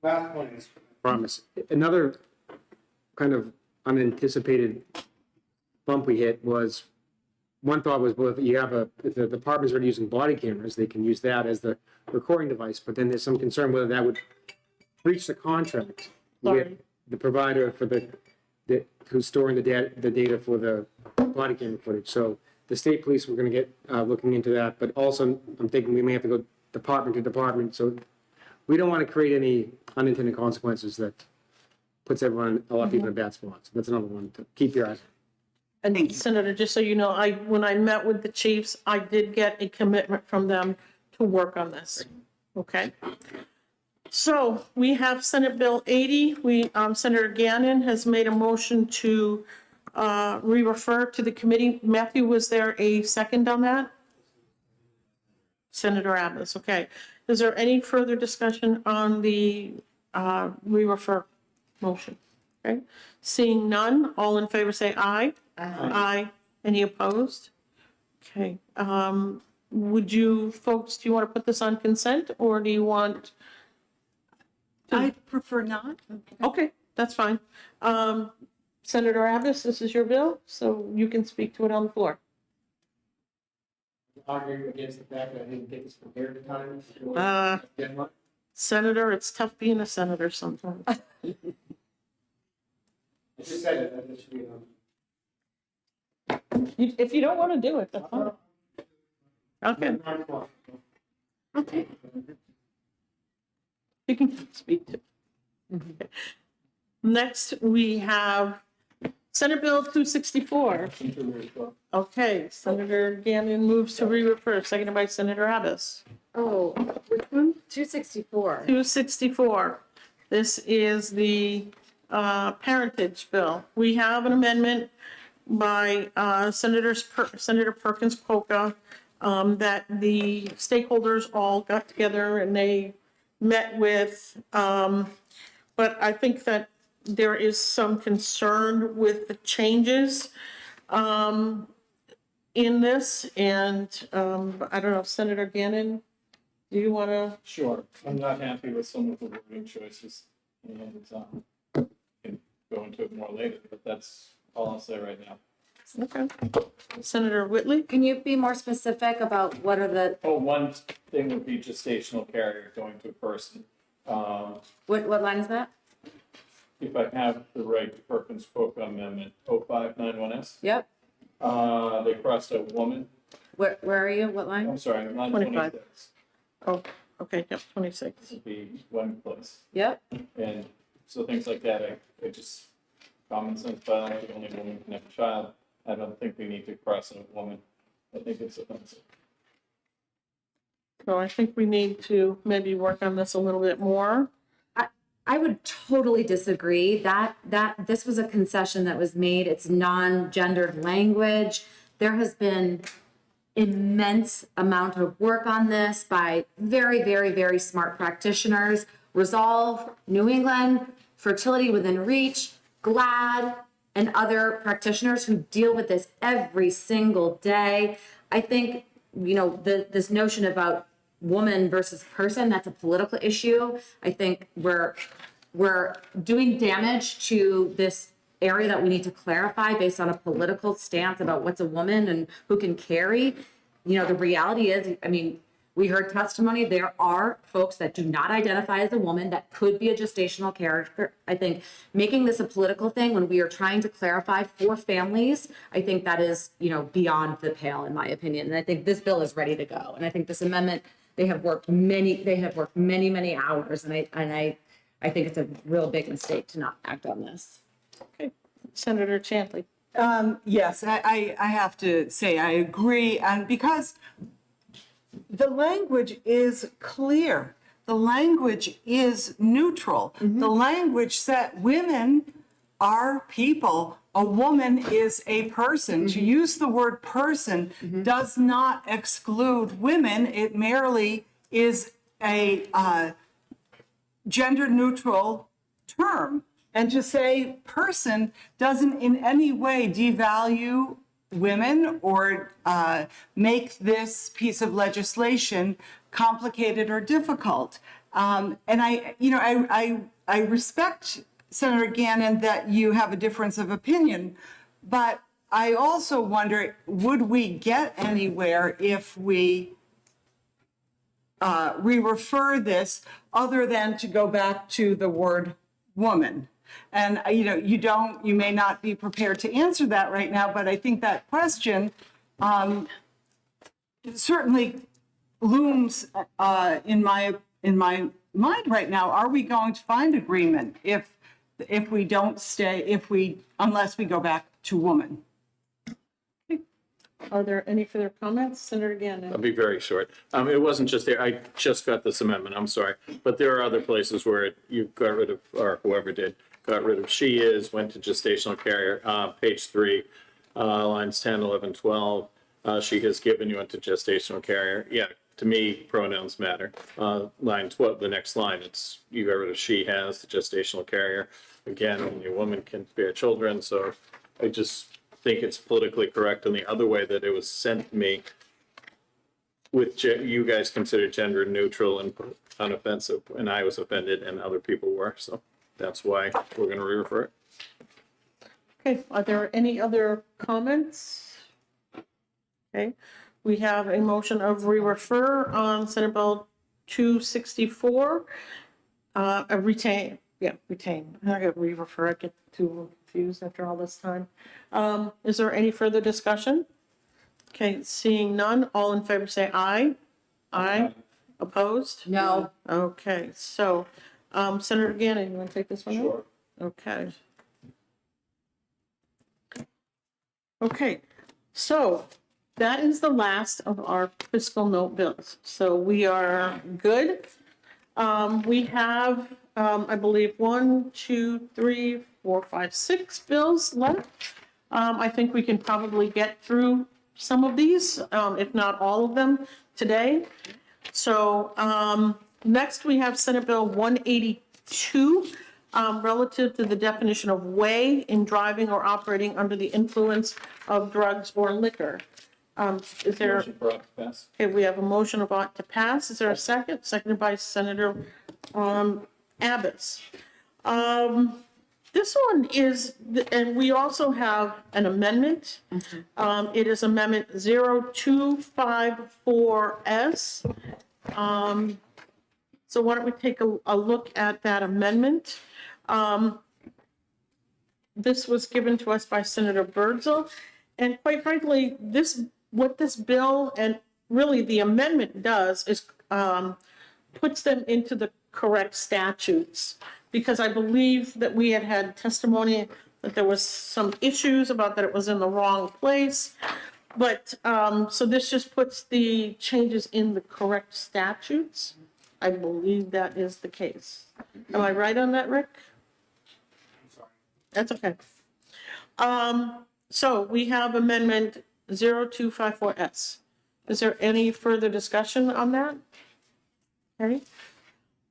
Last point is promise. Another kind of unanticipated bump we hit was, one thought was, well, if the departments are using body cameras, they can use that as the recording device. But then there's some concern whether that would breach the contract with the provider for who's storing the data for the body camera footage. So the state police were going to get looking into that. But also, I'm thinking we may have to go department to department. So we don't want to create any unintended consequences that puts a lot of people in a bad spot. So that's another one to keep your eyes on. And Senator, just so you know, when I met with the chiefs, I did get a commitment from them to work on this. Okay. So we have Senate Bill 80. Senator Gannon has made a motion to re-refer to the committee. Matthew, was there a second on that? Senator Abbas, okay. Is there any further discussion on the re-refer motion? Okay. Seeing none, all in favor say aye. Aye. Any opposed? Okay. Would you folks, do you want to put this on consent or do you want? I prefer not. Okay, that's fine. Senator Abbas, this is your bill, so you can speak to it on the floor. argue against the fact that I didn't get this prepared in time? Senator, it's tough being a senator sometimes. I just said it, that should be If you don't want to do it, that's fine. Okay. Okay. You can speak to. Next, we have Senate Bill 264. Okay, Senator Gannon moves to re-refer, seconded by Senator Abbas. Oh, which one? 264. 264. This is the parentage bill. We have an amendment by Senator Perkins Coca that the stakeholders all got together and they met with, but I think that there is some concern with the changes in this, and I don't know, Senator Gannon, do you want to? Sure. I'm not happy with some of the wording choices and can go into it more later, but that's all I'll say right now. Okay. Senator Whitley? Can you be more specific about what are the, Oh, one thing would be gestational carrier going to a person. what line is that? If I have the right to Perkins Coca Amendment 0591S. Yep. They crossed out woman. Where are you? What line? I'm sorry, line 25. 26. Oh, okay, yep, 26. Would be one place. Yep. And so things like that, I just, common sense biology, only woman can have a child. I don't think we need to cross out woman. I think it's offensive. So I think we need to maybe work on this a little bit more. I would totally disagree. That this was a concession that was made. It's non-gendered language. There has been immense amount of work on this by very, very, very smart practitioners. Resolve, New England, Fertility Within Reach, GLAD, and other practitioners who deal with this every single day. I think, you know, this notion about woman versus person, that's a political issue. I think we're doing damage to this area that we need to clarify based on a political stance about what's a woman and who can carry. You know, the reality is, I mean, we heard testimony, there are folks that do not identify as a woman that could be a gestational carrier. I think making this a political thing when we are trying to clarify for families, I think that is, you know, beyond the pale in my opinion. And I think this bill is ready to go. And I think this amendment, they have worked many hours, and I think it's a real big mistake to not act on this. Okay, Senator Chantley. Yes, I have to say I agree, and because the language is clear, the language is neutral, the language said women are people, a woman is a person. To use the word person does not exclude women, it merely is a gender neutral term. And to say person doesn't in any way devalue women or make this piece of legislation complicated or difficult. And I respect, Senator Gannon, that you have a difference of opinion, but I also wonder, would we get anywhere if we re-refer this other than to go back to the word woman? And, you know, you may not be prepared to answer that right now, but I think that question certainly looms in my mind right now. Are we going to find agreement if we don't unless we go back to woman? Are there any further comments? Senator Gannon. I'll be very short. It wasn't just there. I just got this amendment. I'm sorry. But there are other places where you got rid of, or whoever did, got rid of she is, went to gestational carrier, page 3, lines 10, 11, 12. She has given, you went to gestational carrier. Yeah, to me, pronouns matter. Line 12, the next line, it's you got rid of she has, the gestational carrier. Again, only a woman can bear children. So I just think it's politically correct in the other way that it was sent to me with you guys considered gender neutral and unoffensive, and I was offended and other people were, so that's why we're going to re-refer it. Okay, are there any other comments? Okay, We have a motion of re-refer on Senate Bill 264. Retain, yeah, retain. I got re-refer, I get too confused after all this time. Is there any further discussion? Okay, seeing none, all in favor say aye. Aye. Opposed? No. Okay, so, Senator Gannon, you want to take this one out? Sure. Okay. Okay, so that is the last of our fiscal note bills. So we are good. We have, I believe, 1, 2, 3, 4, 5, 6 bills left. I think we can probably get through some of these, if not all of them today. So next we have Senate Bill 182, relative to the definition of way in driving or operating under the influence of drugs or liquor. Is there? Motion for ought to pass. Okay, we have a motion of ought to pass. Is there a second? Seconded by Senator Abbas. This one is, and we also have an amendment. It is Amendment 0254S. So why don't we take a look at that amendment? This was given to us by Senator Birdsall. And quite frankly, what this bill and really the amendment does is puts them into the correct statutes. Because I believe that we had testimony that there was some issues about that it was in the wrong place. But, so this just puts the changes in the correct statutes. I believe that is the case. Am I right on that, Rick? That's okay. So we have Amendment 0254S. Is there any further discussion on that? Okay.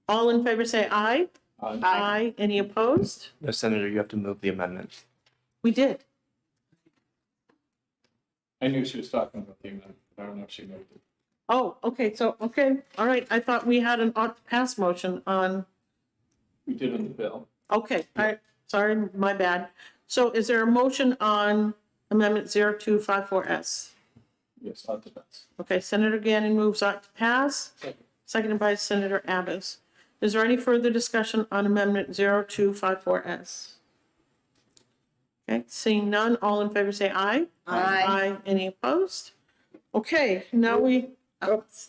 All in favor say aye. Aye. Aye. Any opposed? No, Senator, you have to move the amendment. We did. I knew she was talking about the amendment. I don't know if she moved it. Oh, okay, so, okay, all right. I thought we had an ought to pass motion on, We did on the bill. okay, all right, sorry, my bad. So is there a motion on Amendment 0254S? Yes, ought to pass. Okay, Senator Gannon moves ought to pass, seconded by Senator Abbas. Is there any further discussion on Amendment 0254S? Okay, seeing none, all in favor say aye. Aye. Any opposed? Okay, now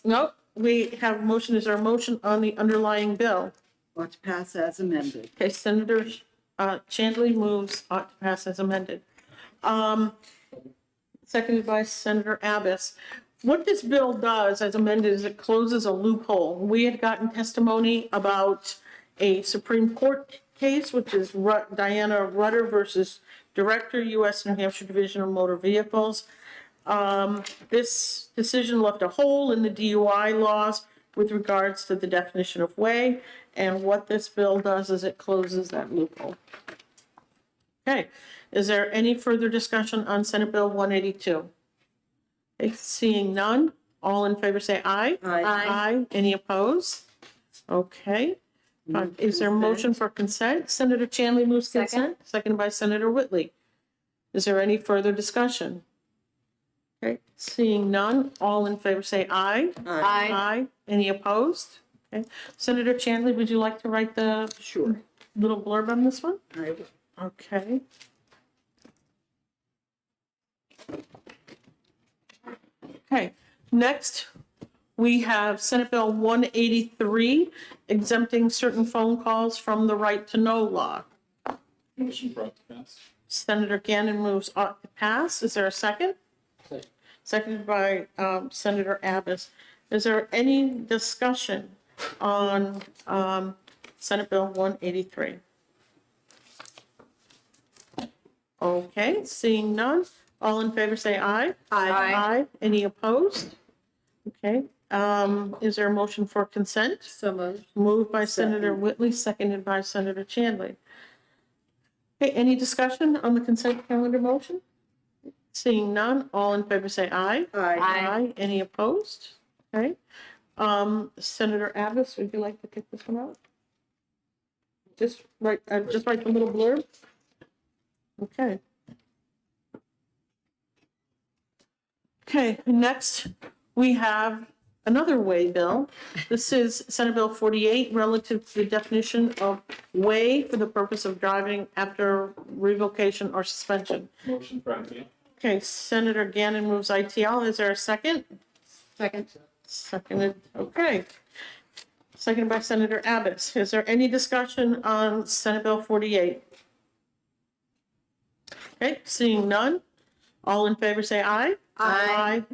no, we have a motion. Is there a motion on the underlying bill? Ought to pass as amended. Okay, Senator Chandler moves ought to pass as amended. Seconded by Senator Abbas. What this bill does as amended is it closes a loophole. We had gotten testimony about a Supreme Court case, which is Diana Rudder versus Director, U.S. New Hampshire Division of Motor Vehicles. This decision left a hole in the DUI laws with regards to the definition of way, and what this bill does is it closes that loophole. Okay, is there any further discussion on Senate Bill 182? Okay, seeing none, all in favor say aye. Aye. Aye. Any opposed? Okay. Is there a motion for consent? Senator Chandler moves consent, seconded by Senator Whitley. Is there any further discussion? Okay, seeing none, all in favor say aye. Aye. Any opposed? Okay, Senator Chandler, would you like to write the little blurb on this one? I will. Okay. Okay, next we have Senate Bill 183, exempting certain phone calls from the right to know law. Motion for ought to pass. Senator Gannon moves ought to pass. Is there a second? Seconded by Senator Abbas. Is there any discussion on Senate Bill 183? Okay, seeing none. All in favor say aye. Aye. Any opposed? Okay. Is there a motion for consent? So moved. Moved by Senator Whitley, seconded by Senator Chandler. Okay, any discussion on the consent calendar motion? Seeing none, all in favor say aye. Aye. Any opposed? Okay. Senator Abbas, would you like to kick this one out? Just write the little blurb. Okay. Okay, next, we have another way bill. This is Senate Bill 48, relative to the definition of way for the purpose of driving after revocation or suspension. Motion for ITL. Okay, Senator Gannon moves ITL. Is there a second? Second. Seconded, okay. Seconded by Senator Abbott. Is there any discussion on Senate Bill 48? Okay, seeing none. All in favor say aye. Aye.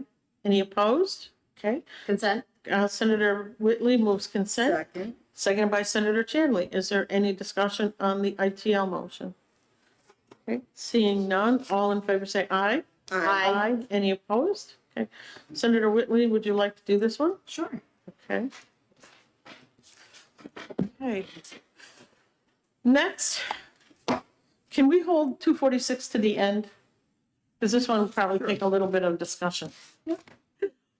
Any opposed? Okay. Consent. Senator Whitley moves consent. Second. Seconded by Senator Chandler. Is there any discussion on the ITL motion? Okay, seeing none. All in favor say aye. Aye. Any opposed? Okay. Senator Whitley, would you like to do this one? Sure. Okay. Okay. Next, can we hold 246 to the end? Because this one will probably take a little bit of discussion.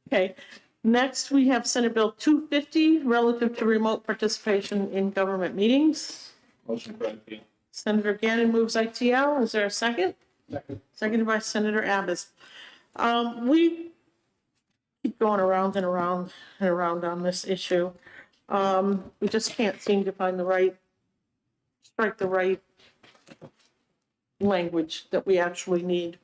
Okay. Next, we have Senate Bill 250, relative to remote participation in government meetings. Motion for ITL. Senator Gannon moves ITL. Is there a second? Second. Seconded by Senator Abbott. We keep going around and around and around on this issue. We just can't seem to find strike the right language that we actually need.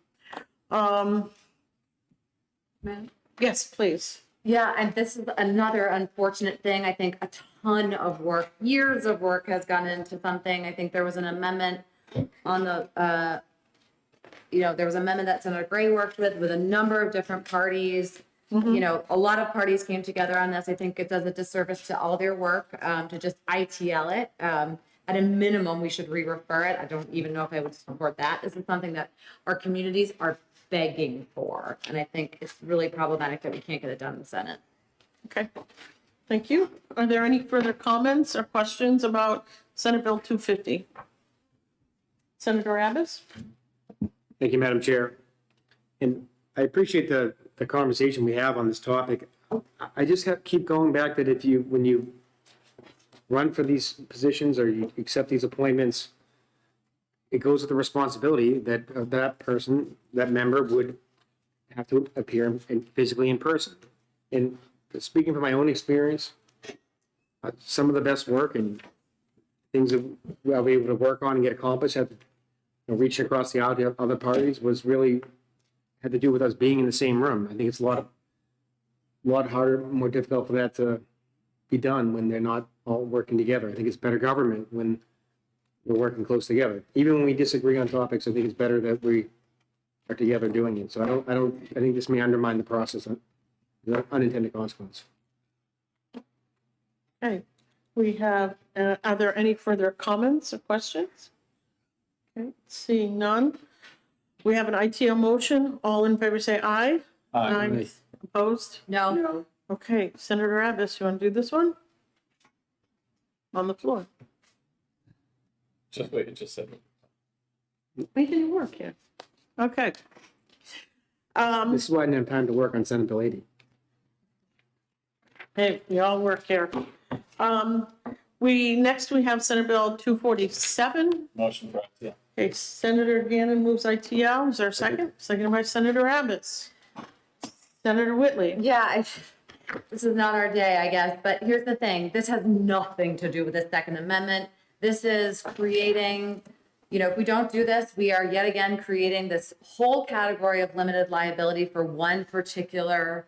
Yes, please. Yeah, and this is another unfortunate thing. I think a ton of work, years of work has gone into something. I think there was an amendment on the, there was an amendment that Senator Gray worked with a number of different parties. You know, a lot of parties came together on this. I think it does a disservice to all their work to just ITL it. At a minimum, we should re-refer it. I don't even know if I would support that. This is something that our communities are begging for. And I think it's really problematic that we can't get it done in the Senate. Okay, thank you. Are there any further comments or questions about Senate Bill 250? Senator Abbott? Thank you, Madam Chair. And I appreciate the conversation we have on this topic. I just keep going back that when you run for these positions or you accept these appointments, it goes with the responsibility that that person, that member would have to appear physically in person. And speaking from my own experience, some of the best work and things that I'll be able to work on and get accomplished reaching across the aisle to other parties was really had to do with us being in the same room. I think it's a lot harder, more difficult for that to be done when they're not all working together. I think it's better government when we're working close together. Even when we disagree on topics, I think it's better that we are together doing it. So I think this may undermine the process, the unintended consequence. Okay, we have, are there any further comments or questions? Okay, seeing none. We have an ITL motion. All in favor say aye. Aye. Opposed? No. Okay, Senator Abbott, you want to do this one? On the floor. Just wait, it just said. Making it work here. Okay. This is why I didn't have time to work on Senate Bill 80. Hey, we all work here. Next we have Senate Bill 247. Motion for ITL. Okay, Senator Gannon moves ITL. Is there a second? Seconded by Senator Abbott. Senator Whitley. Yeah, this is not our day, I guess, but here's the thing. This has nothing to do with the Second Amendment. This is creating, if we don't do this, we are yet again creating this whole category of limited liability for one particular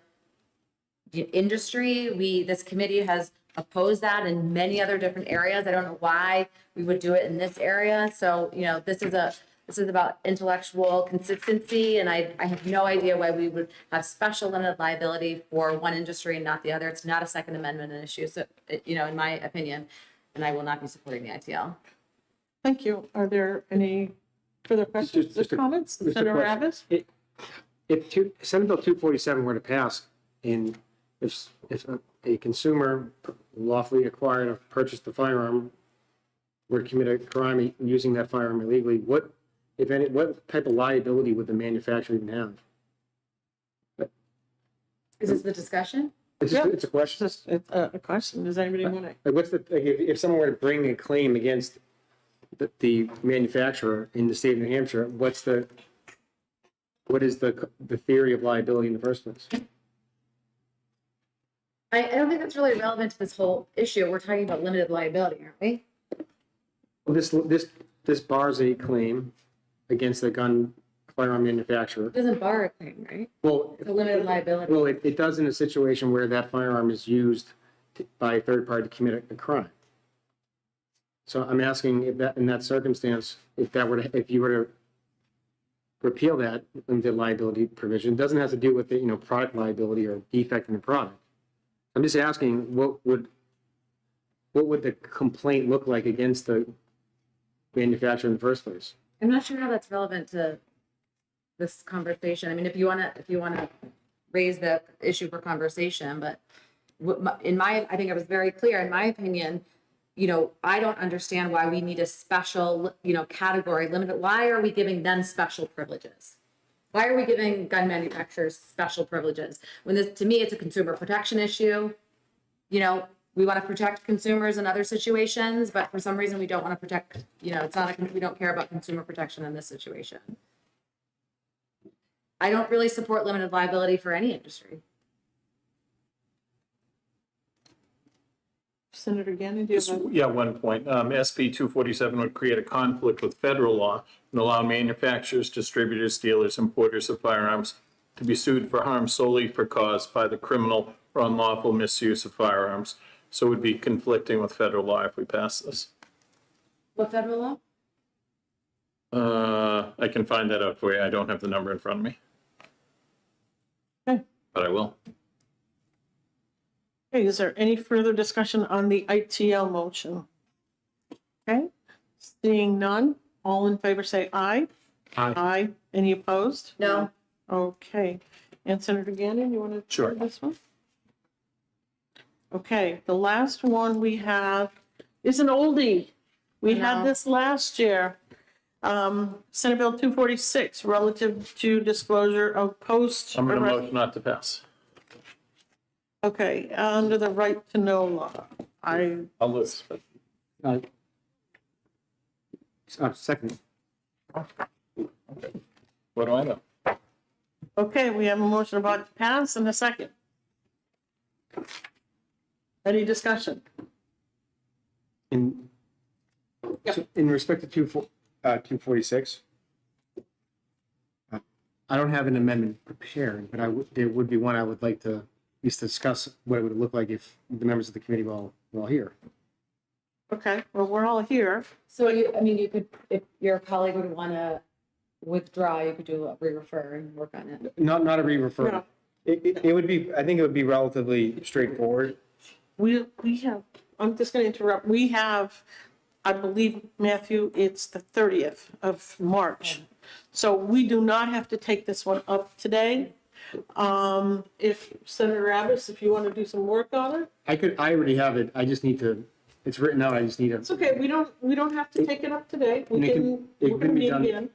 industry. This committee has opposed that in many other different areas. I don't know why we would do it in this area. So, this is about intellectual consistency, and I have no idea why we would have special limited liability for one industry and not the other. It's not a Second Amendment issue, so, in my opinion, and I will not be supporting the ITL. Thank you. Are there any further questions or comments? Just a Senator question. Abbott? If Senate Bill 247 were to pass, and if a consumer lawfully acquired or purchased a firearm were to commit a crime using that firearm illegally, what type of liability would the manufacturer even have? Is this the discussion? It's a question. It's a question. Does anybody want to? Like, if someone were to bring a claim against the manufacturer in the state of New Hampshire, what's the what is the theory of liability in the first place? I don't think that's really relevant to this whole issue. We're talking about limited liability, aren't we? Well, this bars a claim against the firearm manufacturer. It doesn't bar a claim, right? Well, It's a limited liability. well, it does in a situation where that firearm is used by a third party to commit a crime. So I'm asking if that, in that circumstance, if you were to repeal that limited liability provision, it doesn't have to do with the, product liability or defect in the product. I'm just asking, what would the complaint look like against the manufacturer in the first place? I'm not sure how that's relevant to this conversation. I mean, if you wanna raise the issue for conversation, but I think I was very clear, in my opinion, I don't understand why we need a special, category limited. Why are we giving them special privileges? Why are we giving gun manufacturers special privileges? When this, to me, it's a consumer protection issue. We want to protect consumers in other situations, but for some reason we don't want to protect, it's not, we don't care about consumer protection in this situation. I don't really support limited liability for any industry. Senator Gannon, do you have a? Yeah, one point. SB 247 would create a conflict with federal law and allow manufacturers, distributors, dealers, importers of firearms to be sued for harm solely for cause by the criminal or unlawful misuse of firearms. So it would be conflicting with federal law if we pass this. What federal law? I can find that out for you. I don't have the number in front of me. Okay. But I will. Okay, is there any further discussion on the ITL motion? Okay, seeing none, all in favor say aye. Aye. Aye. Any opposed? No. Okay, and Senator Gannon, you want to? Sure. do this one? Okay, the last one we have is an oldie. We had this last year. Senate Bill 246, relative to disclosure of post. I'm going to motion not to pass. Okay, under the right to know law, I'll lose. But Second. okay. What do I know? okay, we have a motion about to pass and a second. Any discussion? In respect to 246, I don't have an amendment prepared, but there would be one I would like to at least discuss what it would look like if the members of the committee were all here. Okay, well, we're all here. So you could, if your colleague would want to withdraw, you could do a re-refer and work on it. Not a re-refer. No. It would be, I think it would be relatively straightforward. We have, I'm just going to interrupt. We have, I believe, Matthew, it's the 30th of March. So we do not have to take this one up today. If Senator Abbas, if you want to do some work on it. I already have it. I just need to, it's written out. I just need to. It's okay. We don't have to take it up today. We And it can, it we're can going to be meet done. again.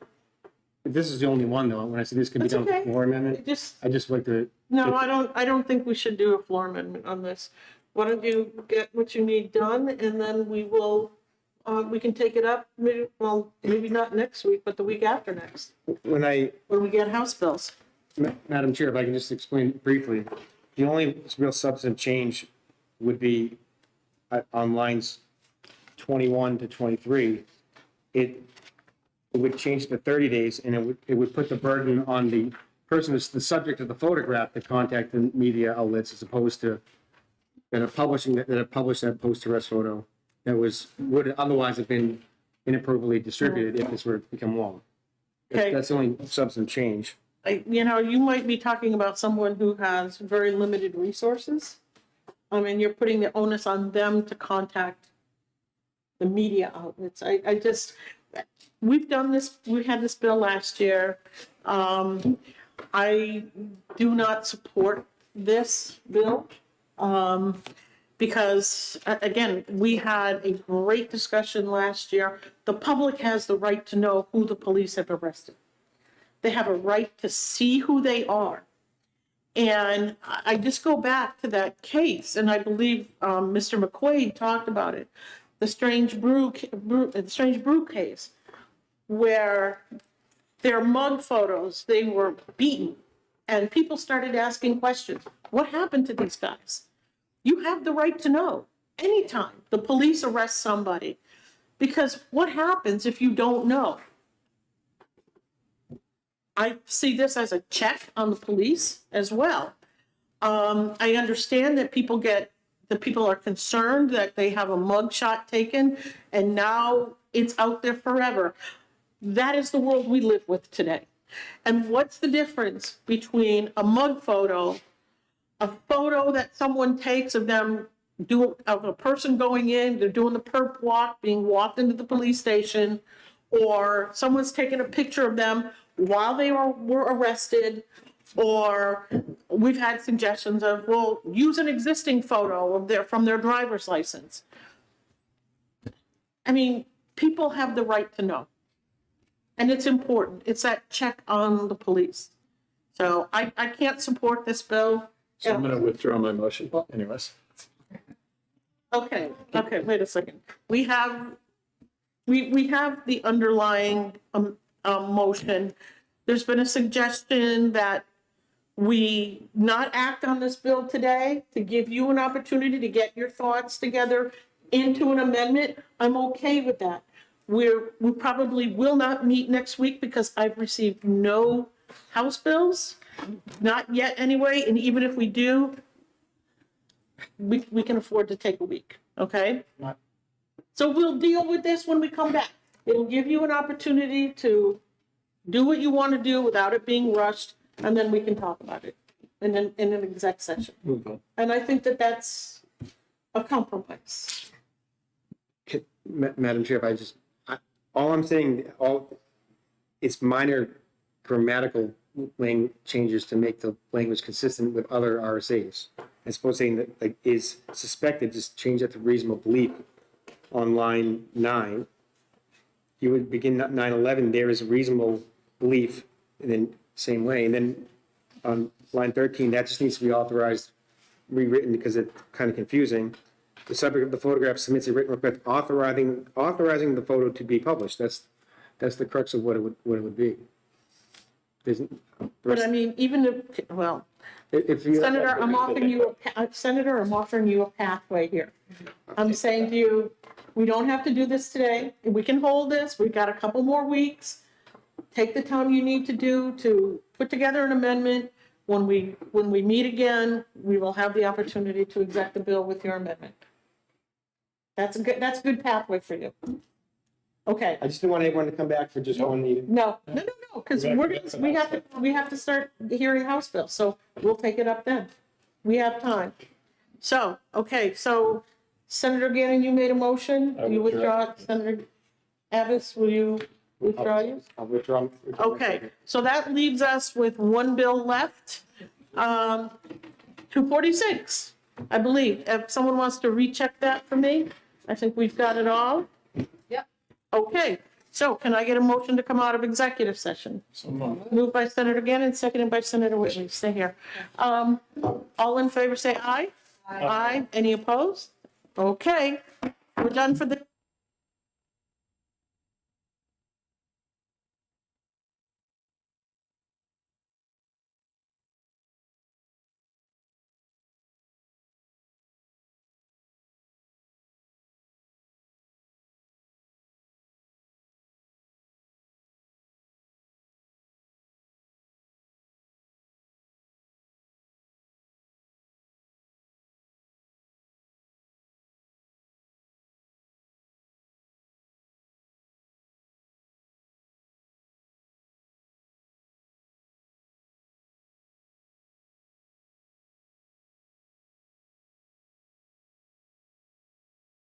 This is the only one though. When I say this can be That's done with okay. the floor amendment, Just, I just like to. no, I don't think we should do a floor amendment on this. Why don't you get what you need done and then we will, we can take it up, maybe not next week, but the week after next, When we get House bills. Madam Chair, if I can just explain briefly, the only real substantive change would be on lines 21 to 23. It would change to 30 days and it would put the burden on the person who's the subject of the photograph to contact the media outlets as opposed to that have published that post-arrest photo that would otherwise have been inappropriately distributed if this were to become law. Okay. That's the only substantive change. You might be talking about someone who has very limited resources. I mean, you're putting the onus on them to contact the media outlets. We've done this, we had this bill last year. I do not support this bill. Because again, we had a great discussion last year. The public has the right to know who the police have arrested. They have a right to see who they are. And I just go back to that case, and I believe Mr. McQuaid talked about it, the Strange Brew case, where Their mug photos, they were beaten. And people started asking questions. What happened to these guys? You have the right to know anytime the police arrest somebody. Because what happens if you don't know? I see this as a check on the police as well. I understand that people are concerned that they have a mug shot taken and now it's out there forever. That is the world we live with today. And what's the difference between a mug photo, a photo that someone takes of them of a person going in, they're doing the perp walk, being walked into the police station, or someone's taking a picture of them while they were arrested, or we've had suggestions of, well, use an existing photo of from their driver's license. I mean, people have the right to know. And it's important. It's that check on the police. So I can't support this bill. So I'm going to withdraw my motion anyways. Okay, wait a second. We have the underlying motion. There's been a suggestion that we not act on this bill today to give you an opportunity to get your thoughts together into an amendment. I'm okay with that. We probably will not meet next week because I've received no House bills, not yet anyway, and even if we do, we can afford to take a week, okay? So we'll deal with this when we come back. It'll give you an opportunity to do what you want to do without it being rushed, and then we can talk about it in an exec session. And I think that that's a compromise. Madam Chair, if all I'm saying, it's minor grammatical changes to make the language consistent with other RSAs. As opposed to saying that like is suspected, just change that to reasonable belief on line 9. You would begin 9/11, there is a reasonable belief, and then same way. And then on line 13, that just needs to be authorized, rewritten because it's kind of confusing. The subject of the photograph submits a written request authorizing the photo to be published. That's the crux of what it would be. But I mean, even if, well, Senator, I'm offering you a pathway here. I'm saying to you, we don't have to do this today. We can hold this. We've got a couple more weeks. Take the time you need to do to put together an amendment. When we meet again, we will have the opportunity to exec the bill with your amendment. That's a good pathway for you. Okay. I just didn't want everyone to come back for just one meeting. No, because we have to start hearing House bills, so we'll take it up then. We have time. So, okay, so Senator Gannon, you made a motion. You withdraw. Senator Abbas, will you withdraw yours? I'll withdraw. Okay, so that leaves us with one bill left. 246, I believe. If someone wants to recheck that for me, I think we've got it all. Yep. Okay, so can I get a motion to come out of executive session? Moved by Senator Gannon, seconded by Senator Whitley. Stay here. All in favor, say aye. Aye. Any opposed? Okay, we're done for the.